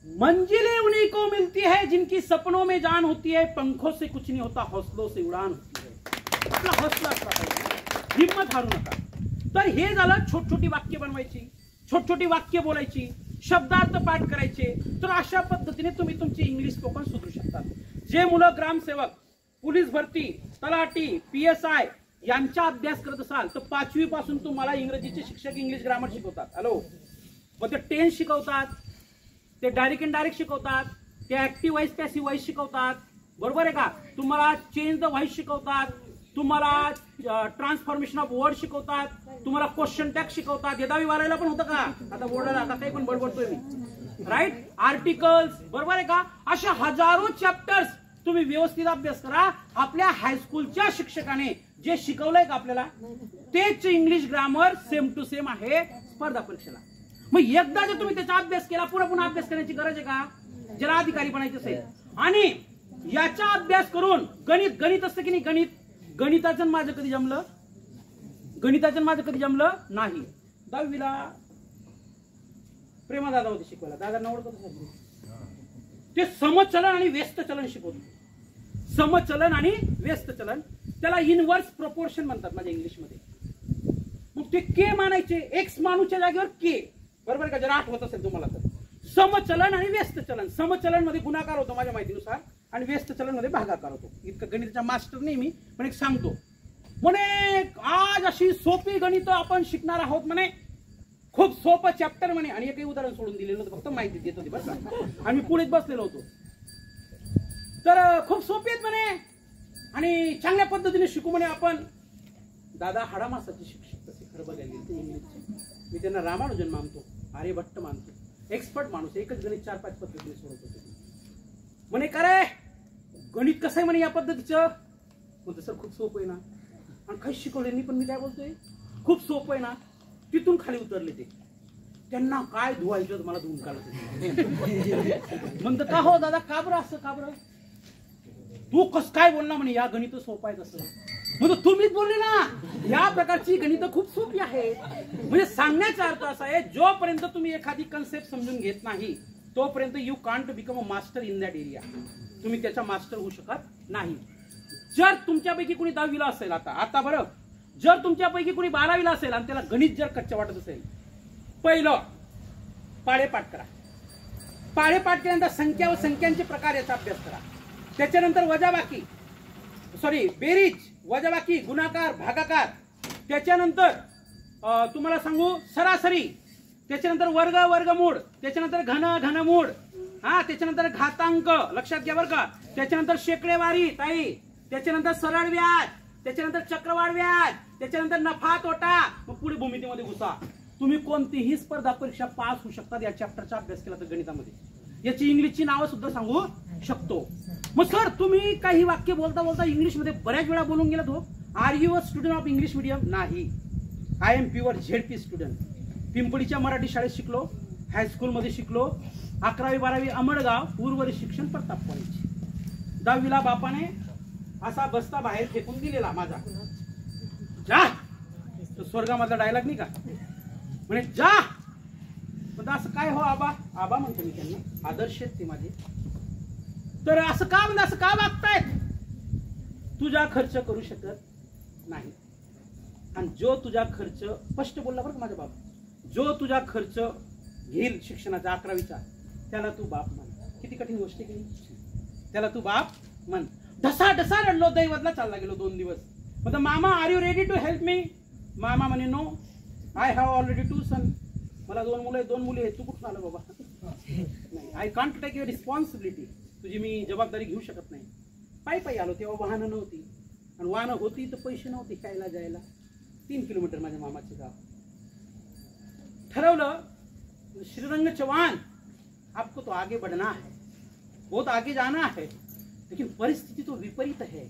मंजिलें उन्हीं को मिलती है जिनकी सपनों में जान होती है. पंखों से कुछ नहीं होता, हौसलों से उड़ान होती है. आपला हौसला असला पाहिजे, हिम्मत हारू नका. तर हे झालं छोटी छोटी वाक्य बनवायची, छोटी छोटी वाक्य बोलायची, शब्दार्थ पाठ करायचे. तर अशा पद्धतीने तुम्ही तुमची इंग्लिश स्पोकन सुधरू शकतात. जे मुलं ग्रामसेवक, पोलीस भरती, तलाठी, PSI यांचा अभ्यास करत असाल तर 5वी पासून तुम्हाला इंग्रजीचे शिक्षक इंग्लिश ग्रामर शिकवतात. हॅलो मग ते टेन्स शिकवतात, ते डायरेक्ट इनडायरेक्ट शिकवतात, ते ऍक्टिव्ह व्हॉइस पॅसिव्ह व्हॉइस शिकवतात. बरोबर आहे का. तुम्हाला चेंज द व्हॉइस शिकवतात, तुम्हाला ट्रान्सफॉर्मेशन ऑफ वर्ड शिकवतात, तुम्हाला क्वेश्चन टॅग शिकवतात. यदावी वारायला पण होतं का. आता बोर्डाला आता काही पण बडबडतोय मी. Right articles. बरोबर आहे का. अशा हजारो चॅप्टर्स तुम्ही व्यवस्थित अभ्यास करा. आपल्या हायस्कूलच्या शिक्षकाने जे शिकवलंय का आपल्याला तेच English grammar same to same आहे स्पर्धा परीक्षेला. मग एकदा जर तुम्ही त्याचा अभ्यास केला, पुन्हा पुन्हा अभ्यास करण्याची गरज आहे का. ज्याला अधिकारी बनायचं असेल आणि याचा अभ्यास करून गणित असतं की नाही. गणिताचं माझं कधी जमलं, गणिताचं माझं कधी जमलं नाही. 10वीला प्रेमा दादा होते शिकवायला. दादा ओळखत ते समचलन आणि व्यस्त चलन शिकवतो. समचलन आणि व्यस्त चलन त्याला इनवर्स प्रोपोर्शन म्हणतात माझ्या इंग्लिशमध्ये. मग ते के मानायचे, एक्स मानूच्या जागेवर के. बरोबर का. जर आठवत असेल तुम्हाला तर समचलन आणि व्यस्त चलन. समचलन मध्ये गुणाकार होतो माझ्या माहितीनुसार आणि व्यस्त चलन मध्ये भागाकार होतो. इतकं गणिताचा मास्टर नाही मी, पण एक सांगतो. म्हणे आज अशी सोपी गणित आपण शिकणार आहोत म्हणे. खूप सोपं चॅप्टर म्हणे. आणि एकही उदाहरण सोडून दिलेलं होतं, फक्त माहिती देत होती बरं का. आणि मी पुढेच बसलेलो होतो. तर खूप सोपे आहेत म्हणे आणि चांगल्या पद्धतीने शिकू म्हणे आपण. दादा हाडामासाचे शिक्षक तसे खरं बघायला गेले ते इंग्लिशचे. मी त्यांना रामानुजन मानतो, आर्यभट्ट मानतो. एक्सपर्ट माणूस, एकच गणित 4-5 पद्धतीने सोडत होते. म्हणे काय गणित कसं आहे म्हणे या पद्धतीचं. म्हणतो सर खूप सोपं आहे ना. आणि काही शिकवले नाही, पण मी काय बोलतोय खूप सोपं आहे ना. तिथून खाली उतरले ते. त्यांना काय धुवायचं मला धुवून काढलं. म्हणतो का हो दादा का बरं असं का बरं. तू कस काय बोलला म्हणे या गणित सोपं आहे तसं. म्हणजे तुम्हीच बोलले ना या प्रकारची गणित खूप सोपी आहे. म्हणजे सांगण्याचा अर्थ असा आहे जोपर्यंत तुम्ही एखादी कन्सेप्ट समजून घेत नाही तोपर्यंत you can't become a master in that area. तुम्ही त्याचा मास्टर होऊ शकत नाही. जर तुमच्यापैकी कोणी 10वीला असेल आता बरं, जर तुमच्यापैकी कोणी 12वीला असेल आणि त्याला गणित जर कच्चं वाटत असेल, पहिलं पाढेपाठ करा. पाढेपाठ केल्यानंतर संख्या व संख्यांचे प्रकार याचा अभ्यास करा. त्याच्यानंतर बेरीज, वजाबाकी, गुणाकार, भागाकार. त्याच्यानंतर तुम्हाला सांगू सरासरी. त्याच्यानंतर वर्गमूळ. त्याच्यानंतर घनमूळ. हा, त्याच्यानंतर घातांक लक्षात घ्या बरं का, त्याच्यानंतर शेकडेवारी ताई, त्याच्यानंतर सरळ व्याज, त्याच्यानंतर चक्रवाढ व्याज, त्याच्यानंतर नफा तोटा, मग पुढे भूमितीमध्ये घुसा. तुम्ही कोणतीही स्पर्धा परीक्षा पास होऊ शकतात या चॅप्टरचा अभ्यास केला तर गणितामध्ये. याची इंग्लिशची नावं सुद्धा सांगू शकतो. मग सर तुम्ही काही वाक्य बोलता बोलता इंग्लिशमध्ये बऱ्याच वेळा बोलून गेलात हो. Are you a student of English medium? नाही, I am pure ZP student. पिंपळीच्या मराठी शाळेत शिकलो, हायस्कूलमध्ये शिकलो, 11वी 12वी अमळगाव, उर्वरित शिक्षण प्रताप कॉलेज. 10वीला बापाने असा बस्ता बाहेर फेकून दिलेला माझा, जा. तो स्वर्गामधला डायलॉग नाही का, म्हणे जा. पण असं काय हो आबा, आबा म्हणतो मी त्यांना, आदर्श आहेत ते माझे. तर असं का म्हणजे असं का वागतायत? तुझा खर्च करू शकत नाही, आणि जो तुझा खर्च, स्पष्ट बोलला बरं का माझा बाप, जो तुझा खर्च घेईल शिक्षणाचा 11वीचा त्याला तू बाप म्हण. किती कठीण गोष्ट केली, त्याला तू बाप म्हण. ढसा ढसा रडलो, दैवतला चालला गेलो 2 दिवस. म्हणजे मामा are you ready to help me? मामा म्हणे no, I have already 2 son. मला 2 मुलं आहेत, 2 मुली आहेत. तू कुठून आलं बाबा? नाही, I can't take your responsibility. तुझी मी जबाबदारी घेऊ शकत नाही. पायी पायी आलो, तेव्हा वाहनं नव्हती, आणि वाहनं होती तर पैसे नव्हते खायला जायला. 3 किलोमीटर माझ्या मामाचे गाव. ठरवलं, श्रीरंग चौहान आपको तो आगे बढ़ना है, बहुत आगे जाना है, लेकिन परिस्थिति तो विपरीत है.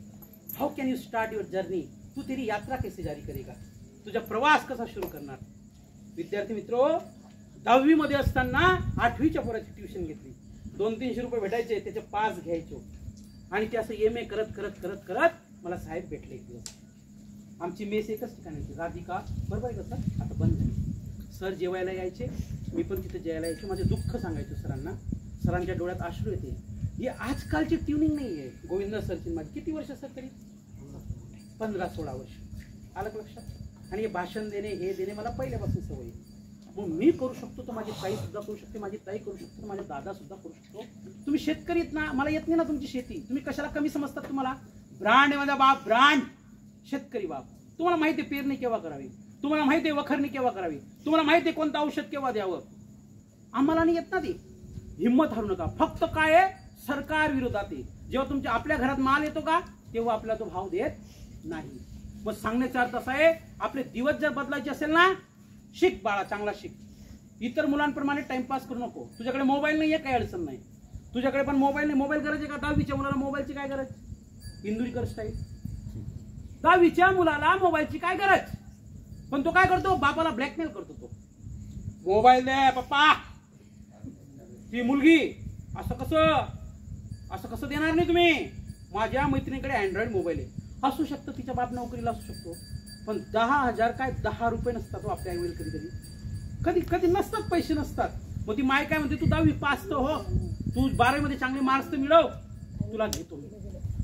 How can you start your journey? तू तेरी यात्रा कैसे जारी करेगा? तुझा प्रवास कसा सुरू करणार? विद्यार्थी मित्रो, 10वी मध्ये असताना 8वीच्या पोराची ट्युशन घेतली. 200-300 रुपये भेटायचे, त्याचे पास घ्यायचो, आणि ते असं MA करत करत करत करत मला साहेब भेटले एक दिवस. आमची मेस एकच ठिकाणी होती, राधिका, बरोबर आहे का सर? आता बंद झाली. सर जेवायला यायचे, मी पण तिथे जेवायला यायचे. माझे दुःख सांगायचो सरांना. सरांच्या डोळ्यात अश्रू येते. ही आजकालची ट्युनिंग नाही आहे. गोविंद सरची माझी किती वर्ष सर? तरी 15-16 वर्ष. आलं का लक्षात? आणि हे भाषण देणे, हे देणे मला पहिल्यापासून सवय आहे. मग मी करू शकतो तर माझी ताई सुद्धा करू शकते, माझी ताई करू शकतो तर माझे दादा सुद्धा करू शकतो. तुम्ही शेतकरी आहेत ना, मला येत नाही ना तुमची शेती. तुम्ही कशाला कमी समजतात? तुम्हाला ब्रांड आहे माझा बाप, ब्रांड शेतकरी बाप. तुम्हाला माहिती आहे पेरणी केव्हा करावी, तुम्हाला माहिती आहे वखरणी केव्हा करावी, तुम्हाला माहिती आहे कोणतं औषध केव्हा द्यावं. आम्हाला नाही येत ना ती. हिंमत हारू नका. फक्त काय आहे, सरकार विरोधात आहे. जेव्हा तुमच्या आपल्या घरात माल येतो का, तेव्हा आपल्याला तो भाव देत नाही. मग सांगण्याचा अर्थ असा आहे, आपले दिवस जर बदलायचे असेल ना, शिक बाळा, चांगला शिक. इतर मुलांप्रमाणे टाइमपास करू नको. तुझ्याकडे मोबाईल नाही आहे, काही अडचण नाही. तुझ्याकडे पण मोबाईल नाही, मोबाईल गरज आहे का? 10वीच्या मुलाला मोबाईलची काय गरज? इंदुरीकर स्टाईल. 10वीच्या मुलाला मोबाईलची काय गरज? पण तो काय करतो? बापाला ब्लॅकमेल करतो. तो मोबाईल दे पप्पा. ती मुलगी असं कसं देणार नाही तुम्ही? माझ्या मैत्रिणीकडे अँड्रॉइड मोबाईल आहे. असू शकतं तिचा बाप नोकरीला असू शकतो, पण 10,000 काय 10 रुपये नसतात आपल्या आईवडील. कधी कधी नसतात, पैसे नसतात. मग ती माय काय म्हणते, तू 10वी पास तर हो, तू 12वी मध्ये चांगले मार्क्स तर मिळव, तुला घेतो मी.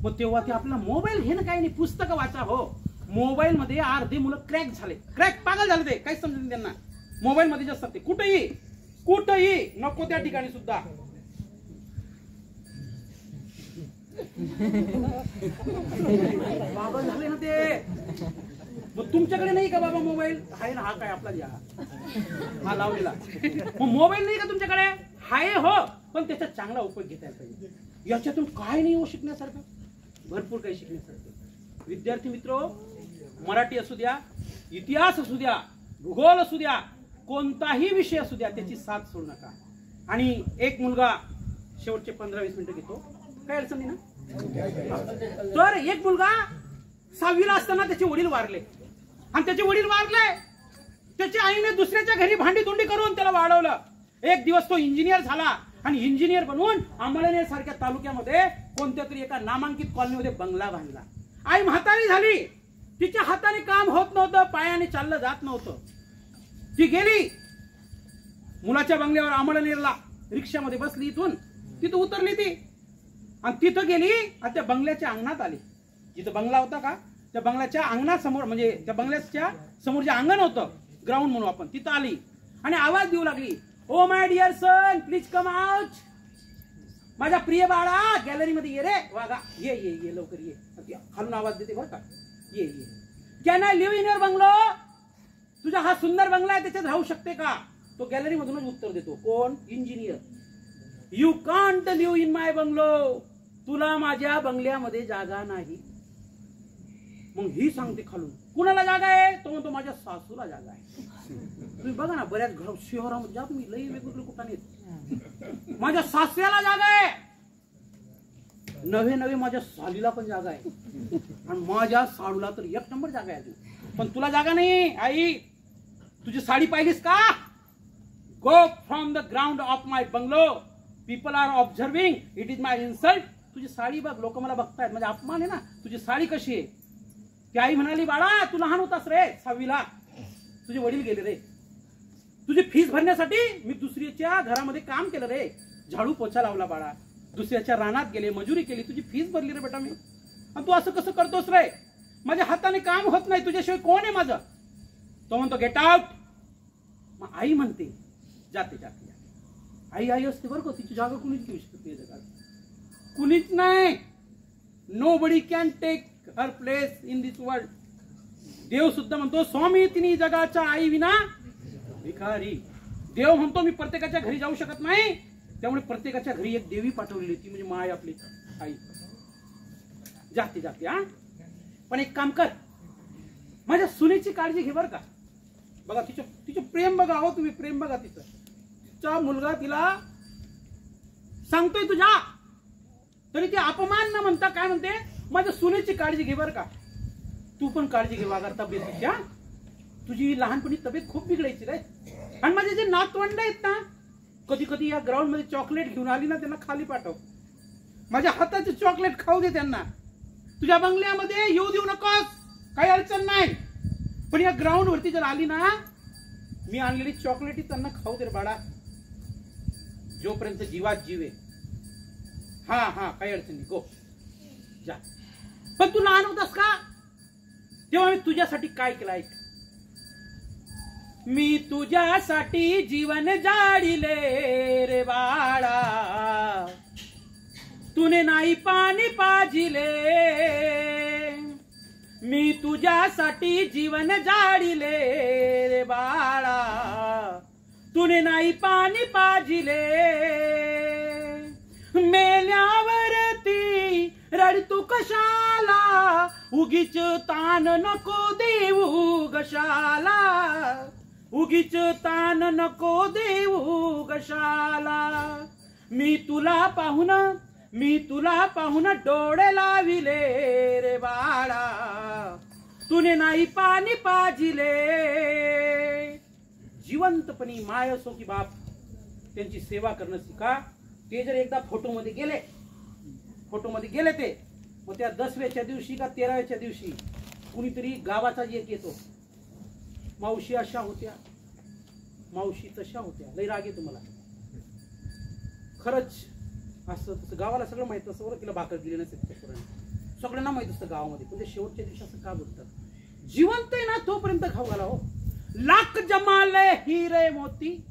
मग तेव्हा ते आपल्याला मोबाईल घेणं काही नाही, पुस्तकं वाचा. हो, मोबाईल मध्ये अर्धे मुलं क्रॅक झाले, क्रॅक पागल झाले. ते काहीच समजत नाही त्यांना. मोबाईल मध्ये असतात ते, कुठेही नको त्या ठिकाणी सुद्धा. पागल झाले ना ते. मग तुमच्याकडे नाही का बाबा मोबाईल? आहे ना, हा काय आपला द्या, हा लावलेला. मग मोबाईल नाही का तुमच्याकडे? हाय हो, पण त्याचा चांगला उपयोग घेता पाहिजे. याच्यातून काय नाही हो शिकण्यासारखं? भरपूर काही शिकण्यासारखं. विद्यार्थी मित्रो, मराठी असू द्या, इतिहास असू द्या, भूगोल असू द्या, कोणताही विषय असू द्या, त्याची साथ सोडू नका. आणि एक मुलगा शेवटचे 15-20 मिनिटं घेतो, काय अडचण नाही ना? तर एक मुलगा 6वीला असताना त्याचे वडील वारले, आणि त्याचे वडील वारले, त्याच्या आईने दुसऱ्याच्या घरी भांडी धुंडी करून त्याला वाढवलं. एक दिवस तो इंजिनियर झाला, आणि इंजिनियर बनवून अंमळनेर सारख्या तालुक्यामध्ये कोणत्या तरी एका नामांकित कॉलनीमध्ये बंगला बांधला. आई म्हातारी झाली, तिच्या हाताने काम होत नव्हतं, पायाने चाललं जात नव्हतं. ती गेली मुलाच्या बंगल्यावर अंमळनेरला, रिक्षामध्ये बसली, इथून तिथं उतरली ती, आणि तिथं गेली, आणि त्या बंगल्याच्या अंगणात आली. जिथं बंगला होता का, त्या बंगल्याच्या अंगणासमोर, म्हणजे त्या बंगल्याच्या समोर जे अंगण होतं, ग्राउंड म्हणू आपण, तिथं आली आणि आवाज देऊ लागली, oh my dear son, please come out. माझ्या प्रिय बाळा, गॅलरीमध्ये ये रे वागा, ये ये ये लवकर ये. खालून आवाज देते बरं का, ये ये. Can I live in your bungalow? तुझा हा सुंदर बंगला आहे, त्याच्यात राहू शकते का? तो गॅलरी मधूनच उत्तर देतो. कोण? Engineer. You can't live in my bungalow, तुला माझ्या बंगल्यामध्ये जागा नाही. मग ही सांगते खालून, कुणाला जागा आहे? तो म्हणतो माझ्या सासूला जागा आहे. तुम्ही बघा ना, बऱ्याच घर शहरामध्ये जा तुम्ही, लई वेगवेगळे कुठे माझ्या सासऱ्याला जागा आहे, नवे नवे माझ्या सालीला पण जागा आहे, आणि माझ्या साडूला तर एक नंबर जागा आहे. पण तुला जागा नाही. आई, तुझी साडी पाहिलीस का? Go from the ground of my bungalow, people are observing, it is my insult. तुझी साडी बघ, लोक मला बघतायत, म्हणजे अपमान आहे ना. तुझी साडी कशी आहे? ती आई म्हणाली, बाळा तू लहान होतास रे, 6वीला, तुझे वडील गेले रे, तुझी फीस भरण्यासाठी मी दुसऱ्याच्या घरामध्ये काम केलं रे, झाडू पोछा लावला बाळा, दुसऱ्याच्या रानात गेले, मजुरी केली, तुझी फीस भरली रे बेटा मी, आणि तू असं कसं करतोस रे? माझ्या हाताने काम होत नाही, तुझ्याशिवाय कोण आहे माझं? तो म्हणतो गेट आउट. मग आई म्हणते जाते जाते. आई आई असते बरं का, तिची जागा कुणीच घेऊ शकत नाही जगात, कुणीच नाही. Nobody can take her place in this world. देव सुद्धा म्हणतो, स्वामी तिन्ही जगाच्या आई विना भिकारी. देव म्हणतो मी प्रत्येकाच्या घरी जाऊ शकत नाही, त्यामुळे प्रत्येकाच्या घरी एक देवी पाठवलेली, ती म्हणजे माय आपली आई. जाते जाते. हा, पण एक काम कर, माझ्या सुनेची काळजी घे बरं का. बघा तिचं प्रेम बघा, हो तुम्ही प्रेम बघा तिचं. तिचा मुलगा तिला सांगतोय तुझ्या, तरी ती अपमान न म्हणता काय म्हणते, माझ्या सुनेची काळजी घे बरं का. तू पण काळजी घे वागा तब्येतीची. तुझी लहानपणी तब्येत खूप बिघडायची रे. आणि माझे जे नातवंड आहेत ना, कधी कधी या ग्राउंड मध्ये चॉकलेट घेऊन आली ना, त्यांना खाली पाठव, माझ्या हाताचे चॉकलेट खाऊ दे त्यांना. तुझ्या बंगल्यामध्ये येऊ देऊ नकोस, काही अडचण नाही, पण या ग्राउंड वरती जर आली ना, मी आणलेली चॉकलेट त्यांना खाऊ दे बाळा, जोपर्यंत जीवात जीव आहे. हा हा, काही अडचण नाही, गो जा. पण तू लहान होतास का, तेव्हा मी तुझ्यासाठी काय केलं ऐक. मी तुझ्यासाठी जीवन जाडिले रे बाळा, तूने नाही पाणी पाजिले. मी तुझ्यासाठी जीवन जाडिले रे बाळा, तूने नाही पाणी पाजिले. मेल्यावरती रडतू कशाला, उगीच ताण नको देऊ गशाला, उगीच ताण नको देऊ गशाला. मी तुला पाहून डोळे लाविले रे बाळा, तुने नाही पाणी पाजिले. जिवंतपणी माय असो की बाप, त्यांची सेवा करणं शिका. ते जर एकदा फोटोमध्ये गेले ते, मग त्या 10व्याच्या दिवशी का 13व्याच्या दिवशी कुणीतरी गावाचा एक येतो, मावशी अशा होत्या, मावशी तशा होत्या, लई राग येतो मला खरंच. असं तसं गावाला सगळं माहित असतं बरं, तिला भाकर दिली नसेल सगळ्यांना माहित असतं गावामध्ये, पण ते शेवटच्या दिवशी असं का बोलतात. जिवंत आहे ना तोपर्यंत खाऊ घाला हो. लाख जमाले हिरे मोती,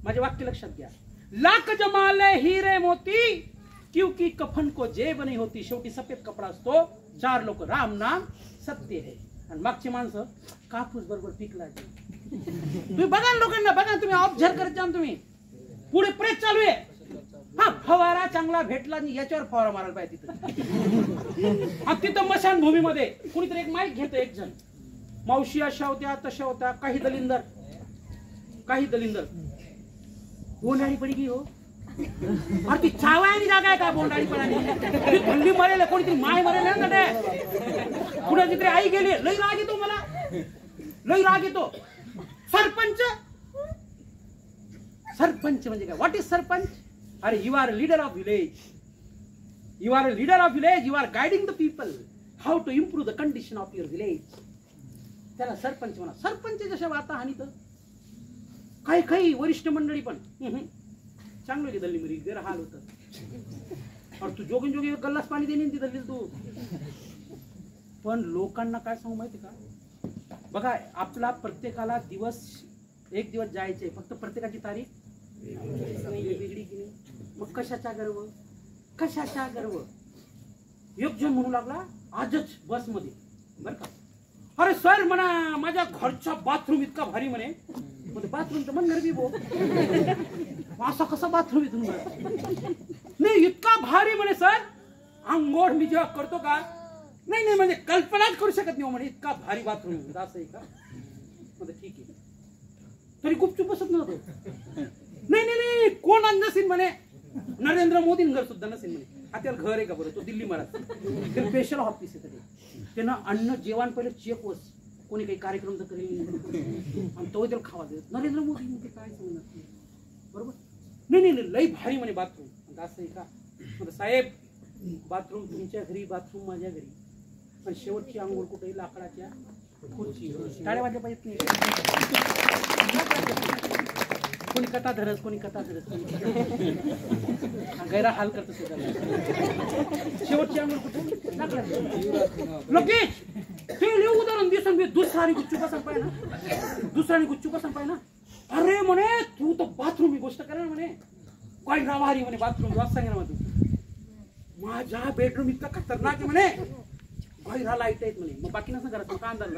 माझे वाक्य लक्षात घ्या. लाख जमाले हिरे मोती, क्योंकि कफन को जेब नहीं होती. शेवटी सफेद कपडा असतो, 4 लोक राम नाम सत्य है, आणि मागची माणसं कापूस बरोबर पिकला. तुम्ही बघा लोकांना, बघा तुम्ही ऑब्झर्व करत जा. तुम्ही पुढे प्रेस चालू आहे, हा फवारा चांगला भेटला आणि याच्यावर फवारा मारायला पाहिजे तिथं. तिथं मशान भूमीमध्ये कुणीतरी एक माईक घेतं, एक जण, मावशी अशा होत्या तशा होत्या, काही दलिंदर बोंडाळी पडी की हो. अरे ती चावायनी जागा आहे का बोंडाळी पडानी, थंडी मरेल, कोणीतरी माय मरेल ना ते. कुणाची तरी आई गेली, लई राग येतो मला, लई राग येतो. सरपंच म्हणजे काय? What is sarpanch? अरे you are leader of village, you are leader of village, you are guiding the people how to improve the condition of your village. त्याला सरपंच म्हणा. सरपंच जशा वाता हानी तर काही वरिष्ठ मंडळी पण चांगलं की दल्ली मरी जरा हाल होत. और तू जोगून जोगी गल्लास पाणी देणे ती दल्ली तू. पण लोकांना काय सांगू माहिती का, बघा आपला प्रत्येकाला एक दिवस जायचे, फक्त प्रत्येकाची तारीख वेगळी की नाही. मग कशाचा गर्व. एक जण म्हणू लागला आजच बस मध्ये बर का, अरे सर म्हणा माझ्या घरचा बाथरूम इतका भारी म्हणे. बाथरूम तर मन गरबी बो असा कसा बाथरूम इथून नाही, इतका भारी म्हणे सर. आंघोळ मी जेव्हा करतो का नाही नाही म्हणजे कल्पनाच करू शकत नाही म्हणे, इतका भारी बाथरूम. असं आहे का? म्हणजे ठीक आहे. तरी गुपचूप बसत नव्हतो. नाही नाही नाही कोण नसेल म्हणे, नरेंद्र मोदी घर सुद्धा नसेल म्हणे. त्याला घर आहे का बरं? तो दिल्ली महाराज ते स्पेशल ऑफिस आहे. त्यानं अन्न जेवण पहिले चेक वस, कोणी काही कार्यक्रम तर करेल आणि तो त्याला खावा देत. नरेंद्र मोदी म्हणजे काय सांगणार बरोबर? नाही नाही लई भारी म्हणे बाथरूम. असं आहे का? साहेब बाथरूम तुमच्या घरी, बाथरूम माझ्या घरी, पण शेवटची आंघोळ कुठेही लाकडाच्या खुर्ची. टाळ्या वाजल्या पाहिजेत नाही. कोणी कथा धरत, कोणी कथा धरत, गैरा हाल करत. शेवटची आंघोळ कुठे? लाकडाच्या. लगेच ते उदाहरण दिसन दुसऱ्याने गुच्चूपा संपाय ना, दुसऱ्याने गुच्चूपा संपाय ना. अरे म्हणे तू तर बाथरूम ही गोष्ट करा म्हणे, काय रावारी म्हणे बाथरूम. वाच सांगे ना तू. माझ्या बेडरूम इतका खतरनाक आहे म्हणे, गैरा लाईट आहेत म्हणे. मग बाकी नसं घरात का अंदाज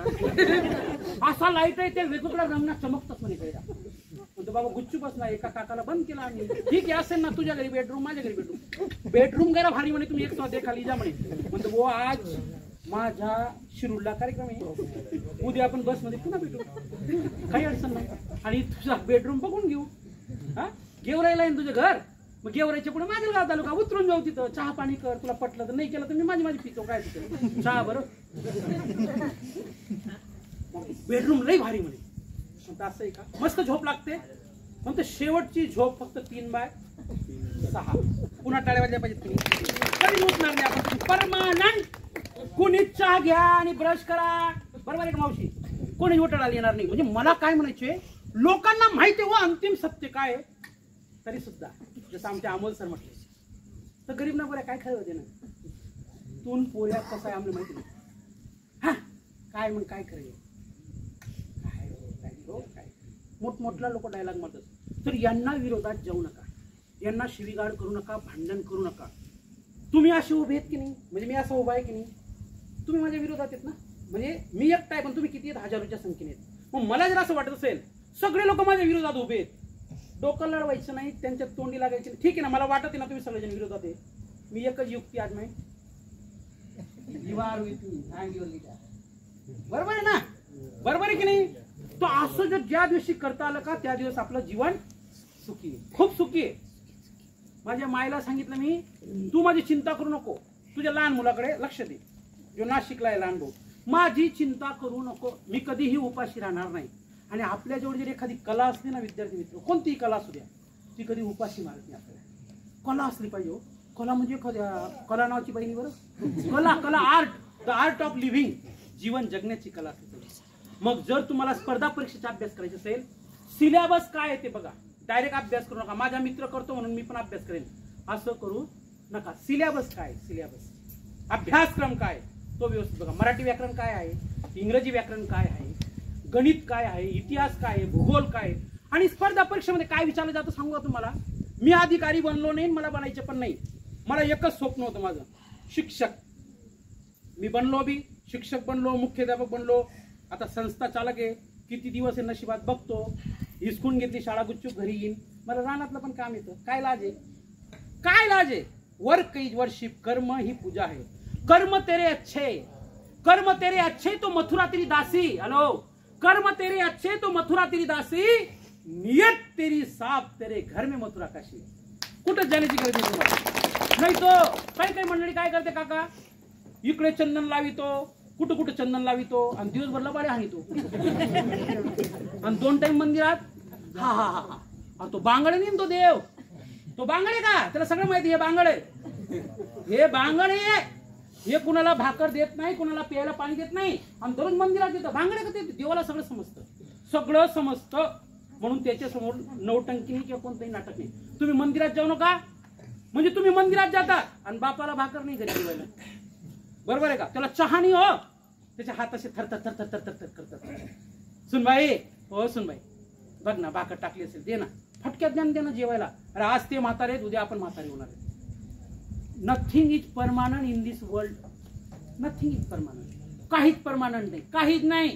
असा लाईट आहे, ते वेगवेगळ्या रंगात चमकतात म्हणे गैरा. म्हणतो बाबा गुच्चूपच नाही, एका काकाला बंद केला आम्ही. ठीक आहे असेल ना, तुझ्या घरी बेडरूम, माझ्या घरी बेडरूम. बेडरूम गैरा भारी म्हणे, तुम्ही एक स्वादे खाली जा म्हणे. म्हणतो वो आज माझ्या शिरूरला कार्यक्रम आहे, उद्या आपण बसमध्ये पुन्हा भेटू, काही अडचण नाही. आणि तुझा बेडरूम बघून घेऊ. हा गेवरायला आहे तुझं घर, मग गेवरायच्या पुढे माझ्या गावात आलो का उतरून जाऊ, तिथं चहा पाणी कर. तुला पटलं तर, नाही केलं तर मी माझी पितो. काय तिथं चहा बरं. बेडरूम लई भारी म्हणे. असं आहे का? मस्त झोप लागते. म्हणतो शेवटची झोप फक्त 3/6. पुन्हा टाळ्या वाजल्या पाहिजेत. तुम्ही कधी उठणार नाही आपण परमानंट. कोणी चहा घ्या आणि ब्रश करा, बरोबर आहे का मावशी? कोणी उठायला येणार नाही. म्हणजे मला काय म्हणायचे, लोकांना माहिती आहे व अंतिम सत्य काय आहे, तरी सुद्धा जसं आमच्या अमोल सर म्हटले, तर गरीब ना बऱ्या काय खरं होते ना, तून पोऱ्या कसं आहे आम्हाला माहिती नाही. हा काय मग काय खरं काय मोठमोठला लोक डायलॉग मारतात. तर यांना विरोधात जाऊ नका, यांना शिवीगाळ करू नका, भांडण करू नका. तुम्ही असे उभे आहेत की नाही, म्हणजे मी असं उभा आहे की नाही, तुम्ही माझ्या विरोधात आहेत ना. म्हणजे मी एकटा आहे, पण तुम्ही किती आहेत? हजारोच्या संख्येने आहेत. मग मला जर असं वाटत असेल सगळे लोक माझ्या विरोधात उभे आहेत, डोकं लढवायचं नाही, त्यांच्या तोंडी लागायची नाही. ठीक आहे ना, मला वाटत आहे ना तुम्ही सगळेजण विरोधात आहे. मी एकच युक्ती आज माहिती, बरोबर आहे ना, बरोबर आहे की नाही? तो असं जर ज्या दिवशी करता आलं का, त्या दिवस आपलं जीवन सुखी आहे, खूप सुखी आहे. माझ्या मायला सांगितलं मी, तू माझी चिंता करू नको, तुझ्या लहान मुलाकडे लक्ष दे, जो नाशिकला आहे लहान भाऊ. माझी चिंता करू नको, मी कधीही उपाशी राहणार नाही. आणि आपल्या जवळ जर एखादी कला असली ना विद्यार्थी मित्र, कोणतीही कला असू द्या, ती कधी उपाशी मारत नाही. आपल्याला कला असली पाहिजे. कला म्हणजे कला नावाची बहिणी बरं, कला art, the art of living, जीवन जगण्याची कला असली पाहिजे. मग जर तुम्हाला स्पर्धा परीक्षेचा अभ्यास करायचा असेल, सिलेबस काय आहे ते बघा. डायरेक्ट अभ्यास करू नका, माझा मित्र करतो म्हणून मी पण अभ्यास करेन असं करू नका. सिलेबस काय, सिलेबस अभ्यासक्रम काय तो व्यवस्थित बघा. मराठी व्याकरण काय आहे, इंग्रजी व्याकरण काय आहे, गणित काय आहे, इतिहास काय आहे, भूगोल काय आहे. आणि स्पर्धा परीक्षेमध्ये काय विचारलं जातं सांगू तुम्हाला. मी अधिकारी बनलो नाही, मला बनायचे पण नाही. मला एकच स्वप्न होतं माझं, शिक्षक. मी बनलो बी, शिक्षक बनलो, मुख्याध्यापक बनलो. आता संस्था चालक आहे, किती दिवस आहे नशिबात बघतो. हिसकून घेतली शाळा, गुच्चूक घरी येईन. मला रानातलं पण काम येतं. काय लाज आहे, काय लाज आहे? वर्क इज वर्शिप, कर्म ही पूजा है. कर्म तेरे अच्छे, कर्म तेरे अच्छे तो मथुरा तेरी दासी. हेलो, कर्म तेरे अच्छे तो मथुरा तेरी दासी, नियत तेरी साफ तेरे घर में मथुरा काशी. कुठं जाण्याची गरज नाही तुम्हाला. नाही तो काही मंडळी काय करते काका, इकडे चंदन लावितो, कुठं कुठं चंदन लावितो आणि दिवसभर लबाडे हाणितो. आणि 2 टाइम मंदिरात हा हा हा हा. आणि तो बांगडे नाही तो देव, तो बांगडे का, त्याला सगळं माहिती हे बांगडे, हे बांगडे. हे कुणाला भाकर देत नाही, कुणाला प्यायला पाणी देत नाही, आणि दररोज मंदिरात देतं. भांगडे का ते देवाला सगळं समजतं, सगळं समजतं. म्हणून त्याच्या समोर नवटंकी नाही किंवा कोणतंही नाटक नाही. तुम्ही मंदिरात जाऊ नका, म्हणजे तुम्ही मंदिरात जाता आणि बापाला भाकर नाही घरी जेवायला, बरोबर आहे का? त्याला चहा नाही हो, त्याच्या हात असे थरथर थरथर थरथर थर करतात. सुनबाई, हो सुनबाई, बघ ना भाकर टाकली असेल, दे ना, फटक्यात ज्ञान दे ना जेवायला. अरे आज ते म्हातारे आहेत, उद्या आपण म्हातारे होणार आहे. Nothing is permanent in this world, nothing is permanent. काहीच परमानंट नाही, काहीच नाही.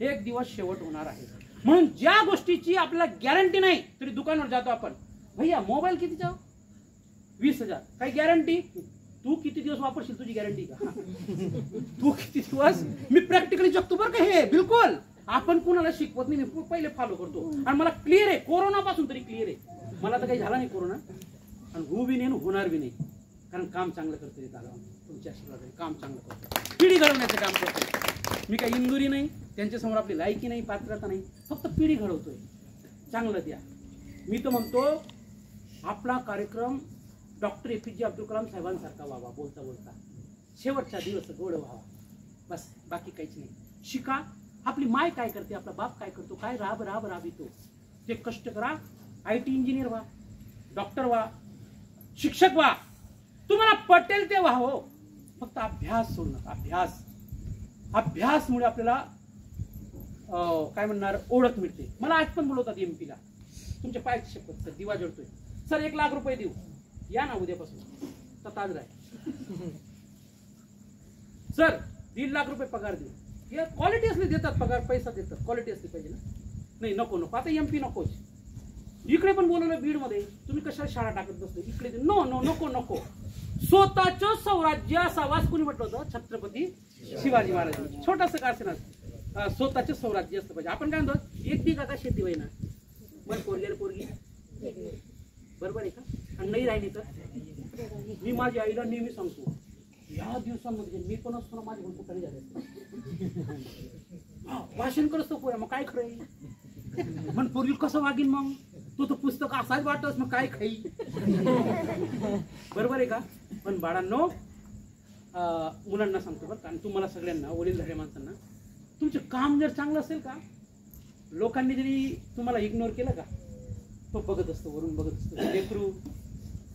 एक दिवस शेवट होणार आहे. म्हणून ज्या गोष्टीची आपल्याला गॅरंटी नाही, तरी दुकानावर जातो आपण, भैया मोबाईल कितीचा? 20,000. काही गॅरंटी? तू किती दिवस वापरशील तुझी गॅरंटी का? तू किती दिवस? मी प्रॅक्टिकली जगतो बरं का हे. बिलकुल आपण कुणाला शिकवत नाही, मी पहिले फॉलो करतो आणि मला क्लिअर आहे, कोरोना पासून तरी क्लिअर आहे. मला तर काही झाला नाही कोरोना आणि होऊ बी नाही होणार बी नाही, कारण काम चांगलं करतोय दादा. तुमच्या आशीर्वादाने काम चांगलं करतो, पिढी घडवण्याचं काम करतोय. मी काही इंदुरी नाही, त्यांच्यासमोर आपली लायकी नाही, पात्रता नाही, फक्त पिढी घडवतोय. चांगलं द्या. मी तर म्हणतो आपला कार्यक्रम डॉक्टर APJ अब्दुल कलाम साहेबांसारखा व्हावा. बोलता बोलता शेवटचा दिवस गोड व्हावा, बस. बाकी काहीच नाही. शिका. आपली माय काय करते, आपला बाप काय करतो, काय राबतो ते कष्ट करा. IT इंजिनियर व्हा, डॉक्टर व्हा, शिक्षक व्हा, तुम्हाला पटेल ते व्हा. हो, फक्त अभ्यास सोडू नका. अभ्यासमुळे आपल्याला काय म्हणणार ओळख मिळते. मला आज पण बोलवतात MP ला, तुमच्या पायाची शपथ सर, दिवा जळतोय सर, 1 लाख रुपये देऊ, या ना उद्यापासून. तर ताज राय सर, 1.5 लाख रुपये पगार देऊ. या क्वालिटी असली देतात पगार, पैसा देतात, क्वालिटी असली पाहिजे ना. नाही, नको आता MP नकोच. इकडे पण बोलवलं बीडमध्ये, तुम्ही कशाला शाळा टाकत बसले इकडे? नको. स्वतःचं स्वराज्य असावाच कोणी म्हटलं होतं? छत्रपती शिवाजी महाराज. छोटस कारखाना, स्वतःचं स्वराज्य असलं पाहिजे. आपण काय म्हणतो, एकटी काका शेती होईना, मग पोरगी बरोबर आहे का? आणि नाही राहिली तर मी माझ्या आईला नेहमी सांगतो, या दिवसांमध्ये मी पण असतो ना, माझे कुठे झाले भाषण करतो पोऱ्या, मग काय खरंय? पण पोरगी कसं वागीन मग? तो पुस्तक असाच वाटत, मग काय खाई? बरोबर आहे का? पण बाळांनो, मुलांना सांगतो बरं, कारण तुम्हाला सगळ्यांना, वडीलधाऱ्या माणसांना, तुमचं काम जर चांगलं असेल का, लोकांनी जरी तुम्हाला इग्नोर केलं का, तो बघत असतो, वरून बघत असतो. लेकरू,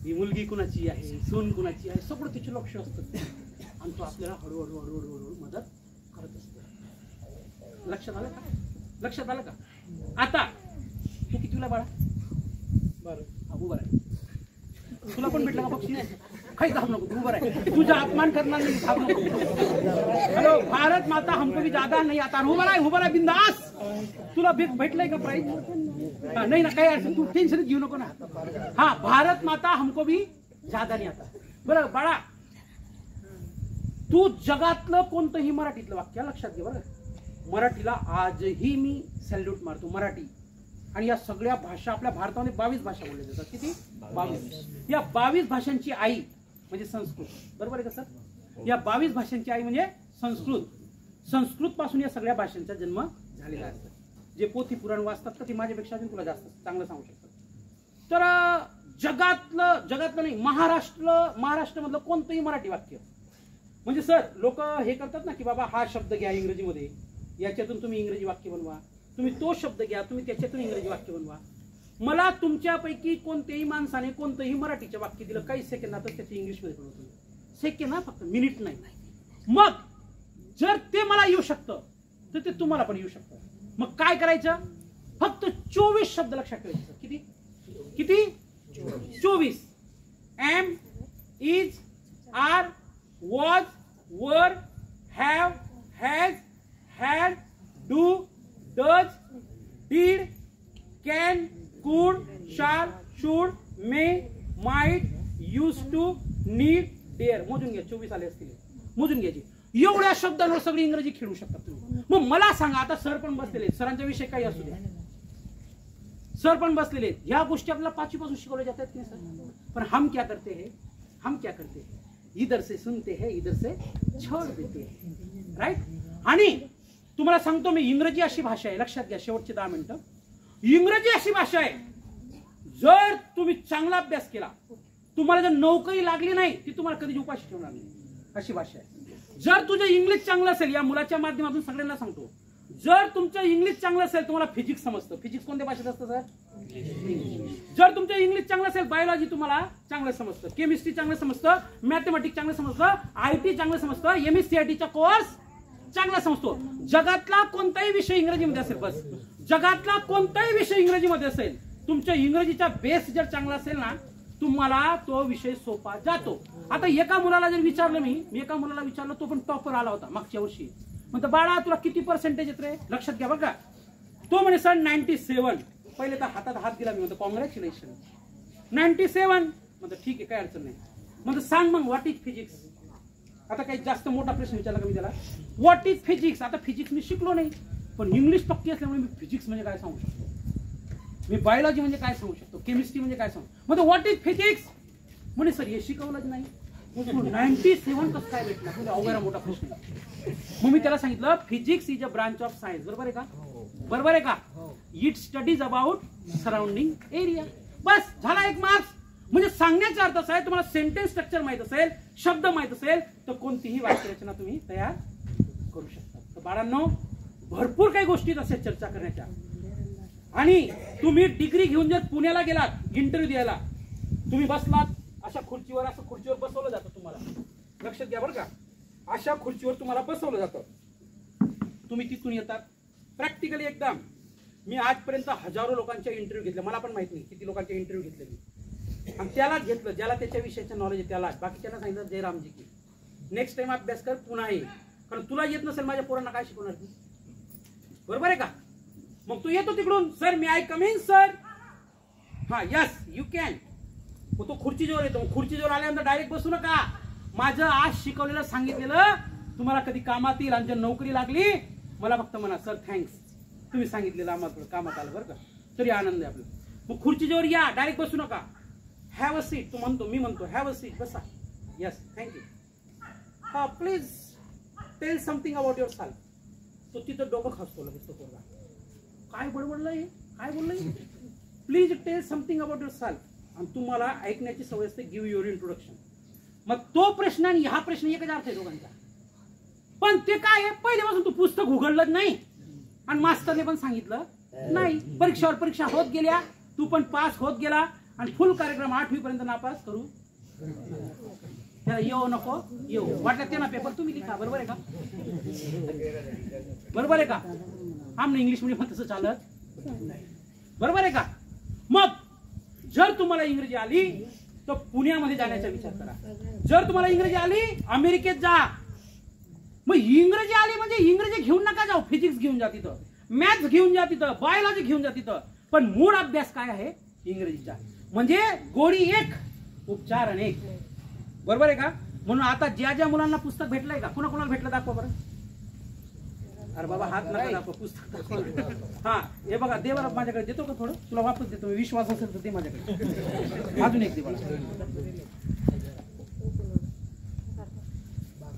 ही मुलगी कुणाची आहे, सून कुणाची आहे, सगळं तिचे लक्ष असतं आणि तो आपल्याला हळूहळू मदत करत असतो. लक्षात आलं का? आता तू कितीला बाळा? बरं, उभं आहे. तुला पण भेटलं का बक्षी? काही घाब नको, उभं आहे. तुझा अपमान करणार नाही, घाब नको. हॅलो, भारत माता हमको भी ज्यादा नहीं आता. उभं राह बिंदास. तुला भेटलंय का प्राईज? नाही ना, काही असेल तू टेन्शन घेऊ नको ना. हा, भारत माता हमको भी ज्यादा नाही आता. बरं बाळा, तू जगातलं कोणतंही मराठीतलं वाक्य लक्षात घे बरं. मराठीला आजही मी सॅल्यूट मारतो. मराठी आणि या सगळ्या भाषा, आपल्या भारतामध्ये 22 भाषा बोलल्या जातात. किती? 22. या 22 भाषांची आई म्हणजे संस्कृत. बरोबर आहे का सर? या 22 भाषांची आई म्हणजे संस्कृत. संस्कृत पासून या सगळ्या भाषांचा जन्म झालेला असतो. जे पोथी पुराण वाचतात का ते माझ्यापेक्षा अजून तुला जास्त चांगलं सांगू शकतात. तर जगातलं नाही, महाराष्ट्रामधलं कोणतंही मराठी वाक्य म्हणजे सर, लोक हे करतात ना की बाबा हा शब्द घ्या इंग्रजीमध्ये, याच्यातून तुम्ही इंग्रजी वाक्य बनवा, तुम्ही तो शब्द घ्या, तुम्ही त्याच्यातून इंग्रजी वाक्य बनवा. मला तुमच्यापैकी कोणत्याही माणसाने कोणतंही मराठीचे वाक्य दिलं काही सेकंदातच त्याची इंग्लिशमध्ये बनवतो. सेकंड ना, फक्त मिनिट नाही. मग जर ते मला येऊ शकतं तर ते तुम्हाला पण येऊ शकतं. मग काय करायचं? फक्त 24 शब्द लक्षात ठेवायचे. किती? 24. Am, is, are, was, were, have, has, had, do, does, did, can, could, shall, should, may, might, use to, need, dare. मोजून घ्या, 24 आले असतील, मोजून घ्यायची. एवढ्या शब्दांवर सगळी इंग्रजी खेळू शकतात तुम्ही. मग मला सांगा, आता सर पण बसलेले, सरांचा विषय काही असू द्या, सर पण बसलेले, ह्या गोष्टी आपल्याला 5वी पासून शिकवल्या जातात की सर? पण हम क्या करते हैं? इधर से सुनते हैं, इधर से छोड़ देते हैं. राईट? आणि तुम्हाला सांगतो मी, इंग्रजी अशी भाषा आहे, लक्षात घ्या, शेवटचे 10 मिनिटं. इंग्रजी अशी भाषा आहे, जर तुम्ही चांगला अभ्यास केला, तुम्हाला जर नोकरी लागली नाही, ती तुम्हाला कधी उपाशी ठेवणार नाही. अशी भाषा आहे. जर तुझं इंग्लिश चांगलं असेल, या मुलाच्या माध्यमातून सगळ्यांना सांगतो, जर तुमचं इंग्लिश चांगलं असेल, तुम्हाला फिजिक्स समजतं. फिजिक्स कोणत्या भाषेत असतं सर? जर तुमचं इंग्लिश चांगलं असेल, बायोलॉजी तुम्हाला चांगलं समजतं, केमिस्ट्री चांगलं समजतं, मॅथमॅटिक्स चांगलं समजतं, IT चांगलं समजतं, MSc कोर्स चांगला समजतो. जगातला कोणताही विषय इंग्रजीमध्ये असेल, बस जगातला कोणताही विषय इंग्रजीमध्ये असेल, तुमच्या इंग्रजीचा बेस जर चांगला असेल ना, तुम्हाला तो विषय सोपा जातो. आता एका मुलाला जर विचारलं, मी एका मुलाला विचारलं, तो पण टॉपर आला होता मागच्या वर्षी. म्हणतो बाळा तुला किती पर्सेंटेज येत रे? लक्षात घ्या बघा, तो म्हणे सर 97. पहिले तर हातात हात दिला, मी म्हणतो कॉंग्रॅच्युलेशन. 97. म्हणजे ठीक आहे, काय अडचण नाही. म्हणजे सांग मग व्हॉट इज फिजिक्स. आता काही जास्त मोठा प्रश्न विचारला का मी त्याला, व्हॉट इज फिजिक्स. आता फिजिक्स मी शिकलो नाही, पण इंग्लिश पक्की असल्यामुळे मी फिजिक्स म्हणजे काय सांगू शकतो, मी बायोलॉजी म्हणजे काय सांगू शकतो, केमिस्ट्री म्हणजे काय सांगू. म्हणजे व्हॉट इज फिजिक्स म्हणजे सर हे शिकवलंच नाही. 97 कसं काय भेटला, म्हणजे अवघड मोठा प्रश्न. मग मी त्याला सांगितलं physics is a branch of science. बरोबर आहे का, बरोबर आहे का. It studies about surrounding area. बस झाला 1 मार्क्स. म्हणजे सांगण्याचा अर्थ असा आहे, तुम्हाला सेंटेन्स स्ट्रक्चर माहित असेल, शब्द माहित असेल तर कोणतीही वाक्यरचना तुम्ही तयार करू शकता. तर बाळांनो, भरपूर काही गोष्टी असेल चर्चा करण्याच्या. आणि तुम्ही डिग्री घेऊन जर पुण्याला गेलात इंटरव्ह्यू द्यायला, तुम्ही बसलात अशा खुर्चीवर, असं खुर्चीवर बसवलं जातं तुम्हाला, लक्षात घ्या बरं का, अशा खुर्चीवर तुम्हाला बसवलं जातं. तुम्ही तिथून येतात प्रॅक्टिकली एकदम. मी आजपर्यंत हजारो लोकांच्या इंटरव्ह्यू घेतले, मला पण माहित नाही किती लोकांचे इंटरव्ह्यू घेतले मी, आणि त्यालाच घेतलं ज्याला त्याच्या विषयाचं नॉलेज आहे त्यालाच. बाकीच्यांना सांगितलं जयरामजी की नेक्स्ट टाइम अभ्यास कर, पुन्हा ये, कारण तुला येत नसेल माझ्या पोरांना काय शिकवणार तू. बरोबर आहे का. मग तू येतो तिकडून, sir me I come in sir. हा यस यू कॅन. तो खुर्चीजवळ येतो. खुर्चीजवळ आल्यानंतर डायरेक्ट बसू नका. माझं आज शिकवलेलं सांगितलेलं तुम्हाला कधी कामात येईल, आणि जर नोकरी लागली मला फक्त म्हणा सर थँक्स, तुम्ही सांगितलेलं आम्हाला कामात आलं बरं का, तरी आनंद आहे आपल्याला. मग खुर्चीजवळ या, डायरेक्ट बसू नका. Have a seat. तू म्हणतो, मी म्हणतो हॅव अ सीट, बसा. Yes thank you. हा please tell something about yourself. तो तिथं डोकं खासतो लगेच तो पोरगा, काय बडबडलंय, काय बोललंय. Please tell something about yourself. आणि तुम्हाला ऐकण्याची सवय असते, गिव्ह युअर इंट्रोडक्शन. मग तो प्रश्न आणि हा प्रश्न एकच अर्थ आहे दोघांचा. पण ते काय आहे, पहिल्यापासून तू पुस्तक उघडलंच नाही आणि मास्तरने पण सांगितलं नाही. परीक्षावर परीक्षा होत गेल्या, तू पण पास होत गेला, आणि फुल कार्यक्रम 8वी पर्यंत नापास करू. त्याला येऊ नको येऊ वाटलं ते ना पेपर तुम्ही लिखा. बरोबर आहे का, बरोबर आहे का. आमने इंग्लिश मीडियम तसं चालत, बरोबर आहे का. मग जर तुम्हाला इंग्रजी आली तर पुण्यामध्ये जाण्याचा विचार करा. जर तुम्हाला इंग्रजी आली अमेरिकेत जा. मग इंग्रजी आली म्हणजे इंग्रजी घेऊन नका जाऊ, फिजिक्स घेऊन जा तिथं, मॅथ्स घेऊन जा तिथं, बायोलॉजी घेऊन जा तिथं. पण मूळ अभ्यास काय आहे इंग्रजीचा. म्हणजे गोडी एक, उपचार अनेक. बरोबर आहे का. म्हणून आता ज्या ज्या मुलांना पुस्तक भेटलंय का, कुणा कुणाला भेटलं दाखवा बरं. अरे बाबा हात नका दाखवा, पुस्तक. हा हे बघा, दे बरं माझ्याकडे. देतो का थोडं, तुला वापस देतो, विश्वास असेल तर दे माझ्याकडे. अजून एक दे बघा.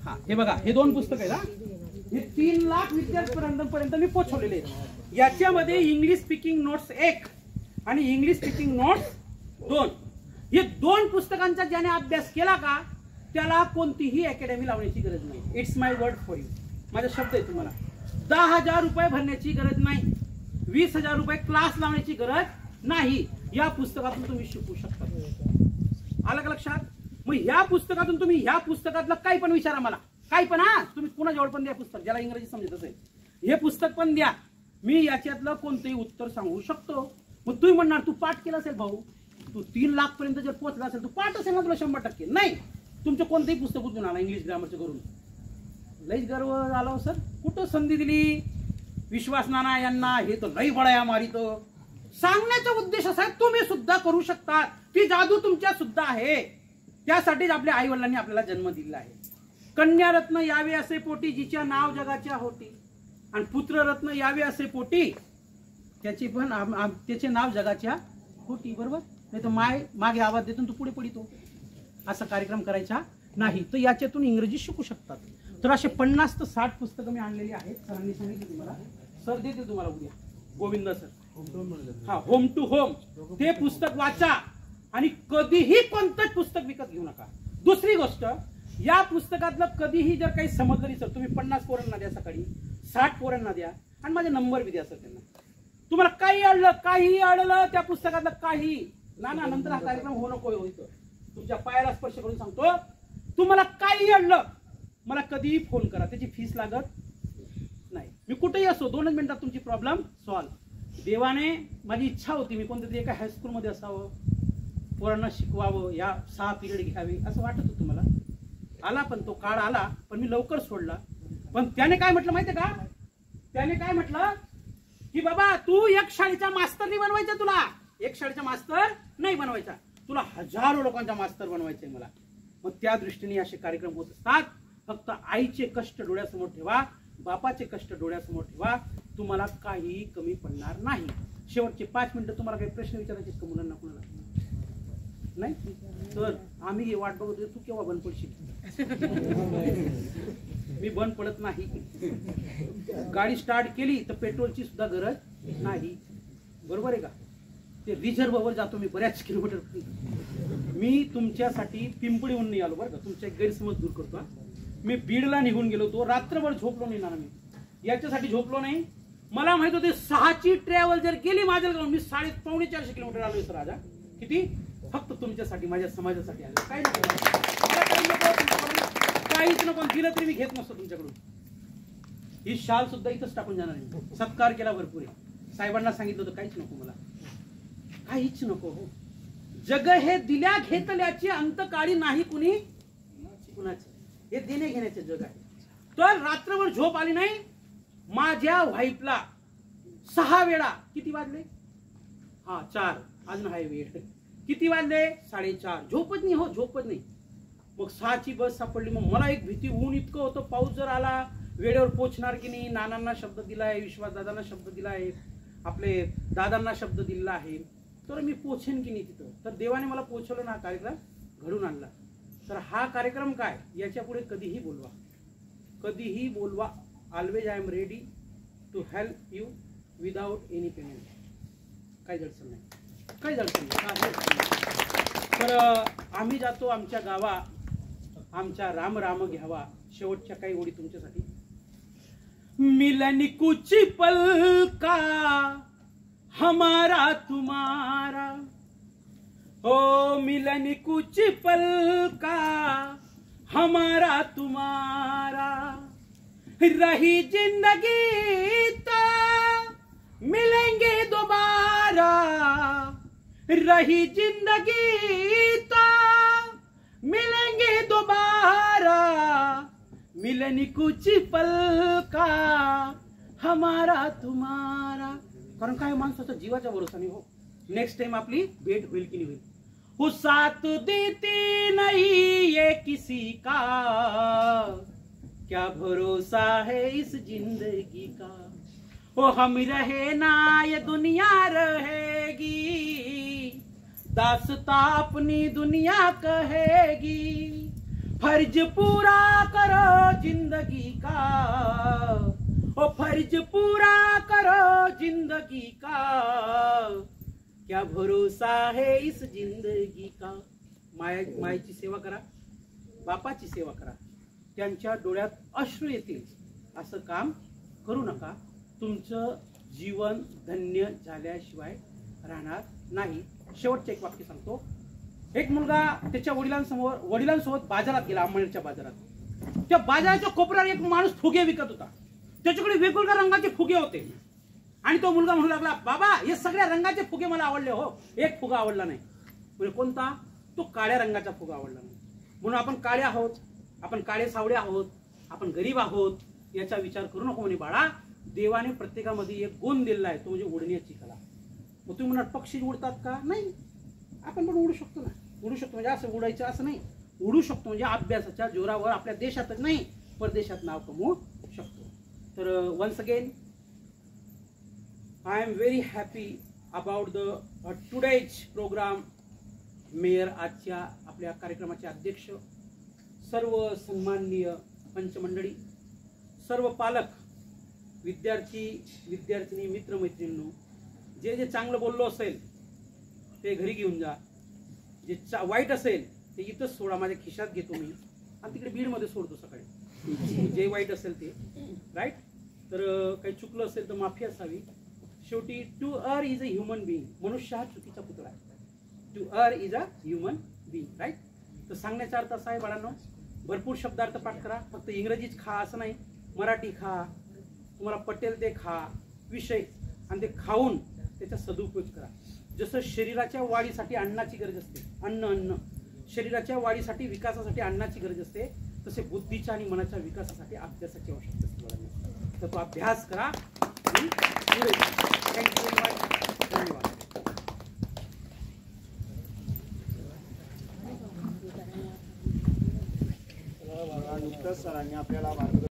हा हे बघा, हे 2 पुस्तक आहेत. हा हे 3 लाख विद्यार्थ्यांपर्यंत मी पोहोचवलेले आहेत. याच्यामध्ये इंग्लिश स्पीकिंग नोट्स 1 आणि इंग्लिश स्पीकिंग नोट्स 2, हे 2 पुस्तकांचा ज्याने अभ्यास केला का त्याला कोणतीही अकॅडमी लावण्याची गरज नाही. It's my word for you. माझा शब्द आहे तुम्हाला. 10,000 रुपये भरण्याची गरज नाही, 20,000 रुपये क्लास लावण्याची गरज नाही. या पुस्तकातून तुम्ही शिकू शकता. आलं का लक्षात. मग या पुस्तकातून तुम्ही ह्या पुस्तकातलं काही पण विचारा मला, काही पण. हा तुम्ही पुन्हा जवळ पण द्या पुस्तक, ज्याला इंग्रजी समजत असेल हे पुस्तक पण द्या, मी याच्यातलं कोणतंही उत्तर सांगू शकतो. मग तुम्ही म्हणणार तू पाठ केलं असेल भाऊ, तू 3 लाख पर्यंत जर पोहोचला असेल तू पाठ असेल ना तुला 100%. नाही, तुमचं कोणतंही पुस्तक उचलून आला इंग्लिश ग्रामरचं करून, लईच गर्व झाला सर. कुठं संधी दिली विश्वास नाना यांना, हे तर लई बडाया मारित. सांगण्याचा उद्देश असा आहे तुम्ही सुद्धा करू शकता, ती जादू तुमच्या सुद्धा आहे. त्यासाठीच आपल्या आई वडिलांनी आपल्याला जन्म दिला आहे. कन्यारत्न यावे असे पोटी जिच्या नाव जगाच्या होती, आणि पुत्ररत्न यावे असे पोटी त्याचे पण त्याचे नाव जगाच्या होती. बरोबर. नाही तर मागे आवाज देतो तू पुढे पडितो, असा कार्यक्रम करायचा नाही. तर याच्यातून इंग्रजी शिकू शकतात. तर असे 50 ते 60 पुस्तकं मी आणलेली आहेत. सरांनी सांगितलं तुम्हाला, सर देतील तुम्हाला उद्या, गोविंद सर. हा होम टू होम ते पुस्तक वाचा, आणि कधीही कोणतंच पुस्तक विकत घेऊ नका. दुसरी गोष्ट, या पुस्तकातलं कधीही जर काही समजलं नाही सर, तुम्ही 50 पोरांना द्या सकाळी, 60 पोरांना द्या, आणि माझे नंबर बी द्या सर त्यांना. तुम्हाला काही अडलं, काही अडलं त्या पुस्तकातलं काही ना नंतर हा कार्यक्रम हो नको होतं. तुमच्या पायाला स्पर्श करून सांगतो, तुम्हाला काही अडलं मला कधीही फोन करा, त्याची फीस लागत नाही. मी कुठेही असो 2 मिनिटात तुमची प्रॉब्लेम सॉल्व. देवाने, माझी इच्छा होती मी कोणत्या तरी एका हायस्कूलमध्ये असावं, पोरांना शिकवावं, या 6 पिरियड घ्यावी असं वाटत होतं मला. आला पण तो काळ आला, पण मी लवकर सोडला. पण त्याने काय म्हटलं माहितीये का, त्याने काय म्हटलं की बाबा तू एक शाळेचा मास्तर नाही बनवायचा, तुला एक शाळेचा मास्तर नाही बनवायचा, तुला हजारो लोकांचा मास्तर बनवायचंय मला. मग त्या दृष्टीने असे कार्यक्रम होत असतात. फक्त आईचे कष्ट डोळ्यासमोर ठेवा, बापाचे कष्ट डोळ्यासमोर ठेवा, तुम्हाला काही कमी पडणार नाही. शेवटचे 5 मिनिटं तुम्हाला काही प्रश्न विचारायचे का मुलांना कोणाला? नाही तर आम्ही वाट बघतोय, तू केव्हा बंद पडशील. मी बंद पडत नाही. गाडी स्टार्ट केली तर पेट्रोलची सुद्धा गरज नाही. बरोबर आहे का? ते रिझर्व्हवर जातो मी बऱ्याच किलोमीटर. मी तुमच्यासाठी पिंपळीहून नाही आलो बरं का, तुमचा एक गैरसमज दूर करतो. मी बीडला निघून गेलो होतो, रात्रभर झोपलो नाही ना. मी याच्यासाठी झोपलो नाही, मला माहित होते 6ची ट्रॅव्हल जर केली माझ्या गावून, मी 350-400 किलोमीटर आलोय सर. राजा किती? फक्त तुमच्यासाठी, माझ्या समाजासाठी आलो. काही काहीच नको, दिलं तरी मी घेत नसतो तुमच्याकडून. ही शाल सुद्धा इथंच टाकून जाणार आहे. सत्कार केला भरपूर आहे. साहेबांना सांगितलं होतं काहीच नको मला, काहीच नको. हो, जग हे दिल्या घेतल्याची अंतकाळी नाही कुणी कुणाचे. हे देणे घेण्याचे जग आहे. तर रात्रभर झोप आली नाही. माझ्या वाईफला 6 वेळा, किती वाजले? 4, अजून हाय वेळ. किती वाजले? 4:30. झोपच नाही. हो, झोपच नाही. मग 6ची बस सापडली. मग मला एक भीती, ऊन इतकं होतं, पाऊस जर आला वेळेवर पोहोचणार की नाही. नानांना शब्द दिलाय, विश्वास दादांना शब्द दिलाय, आपले दादांना शब्द दिला आहे, तर मी पोहोचेन की नाही तिथं. तर देवाने मला पोहोचवलं ना, कार्यक्रम घडून आणला. तर हा कार्यक्रम काय, याच्या पुढे कधीही बोलवा, कधीही बोलवा. Always I am ready to help you without any payment. काही अडचण नाही, काही अडचण नाही. तर आम्ही जातो आमच्या गावा, आमच्या राम राम घ्यावा. शेवटच्या काही ओळी तुमच्यासाठी. मिलन कुछ पल का हमारा तुम्हारा, ओ मिलन कुछ पल का हमारा तुम्हारा, रही जिंदगी तो मिलेंगे दोबारा, रही जिंदगी तो मिलेंगे दोबारा, मिलन कुछ पल का हमारा तुम्हारा. कारण काय, माणसाचा जीवाच्या भरोसाने. हो, नेक्स्ट टाइम आपली भेट होईल की नाही होईल. हो, साथ देती नहीं ये किसी का, क्या भरोसा है इस जिंदगी का. हो, हम रहे ना ये दुनिया रहेगी, दास्तां अपनी दुनिया कहेगी. फर्ज पूरा करो जिंदगी का, ओ फर्ज पूरा करो जिंदगी का, क्या भरोसा है इस जिंदगी का. मायेची सेवा करा, बापाची सेवा करा, त्यांच्या डोळ्यात अश्रू येतील असं काम करू नका. तुमचं जीवन धन्य झाल्याशिवाय राहणार नाही. शेवटचं एक वाक्य सांगतो. एक मुलगा त्याच्या वडिलांसोबत बाजारात गेला, अंमळनेरच्या बाजारात. त्या बाजाराच्या कोपऱ्यावर एक माणूस फुगे विकत होता. त्याच्याकडे वेगवेगळ्या रंगाचे फुगे होते. आणि तो मुलगा म्हणू लागला, बाबा हे सगळ्या रंगाचे फुगे मला आवडले हो, एक फुगा आवडला नाही. म्हणजे कोणता? तो काळ्या रंगाचा फुगा आवडला नाही. म्हणून आपण काळे आहोत, आपण काळे सावळे आहोत, आपण गरीब आहोत याचा विचार करू नको. म्हणे बाळा, देवाने प्रत्येकामध्ये एक गुण दिलेला आहे, तो म्हणजे उडण्याची कला. मग तुम्ही म्हणा पक्षी उडतात का? नाही, आपण पण उडू शकतो ना. उडू शकतो म्हणजे असं उडायचं असं नाही, उडू शकतो म्हणजे अभ्यासाच्या जोरावर आपल्या देशातच नाही परदेशात नाव कमवू शकतो. तर once again I am very happy about the today's programme. Mayor आजच्या आपल्या कार्यक्रमाचे अध्यक्ष, सर्व सन्माननीय पंचमंडळी, सर्व पालक, विद्यार्थी विद्यार्थिनी, मित्रमैत्रिणींनो, जे जे चांगलं बोललो असेल ते घरी घेऊन जा, जे वाईट असेल ते इथंच सोडा, माझ्या खिशात घेतो मी आणि तिकडे बीडमध्ये सोडतो सकाळी. जे वाईट असेल ते, राईट. तर काही चुकलं असेल तर माफी असावी. शेवटी to err is a human being. मनुष्य हा चुकीचा पुतळा आहे. To err is a human being, right. तर सांगण्याचा अर्थ असा आहे बाळांनो, भरपूर शब्दार्थ पाठ करा. फक्त इंग्रजीच खा असं नाही, मराठी खा, तुम्हाला पटेल ते खा विषय, आणि ते खाऊन त्याचा सदुपयोग करा. जसं शरीराच्या वाढीसाठी अन्नाची गरज असते, अन्न शरीराच्या वाढीसाठी विकासासाठी अन्नाची गरज असते, तसे बुद्धीच्या आणि मनाच्या विकासासाठी अभ्यासाची आवश्यकता असते. तर तो अभ्यास करा. Thank you very much. धन्यवाद. सरांनी आपल्याला मार्गदर्शन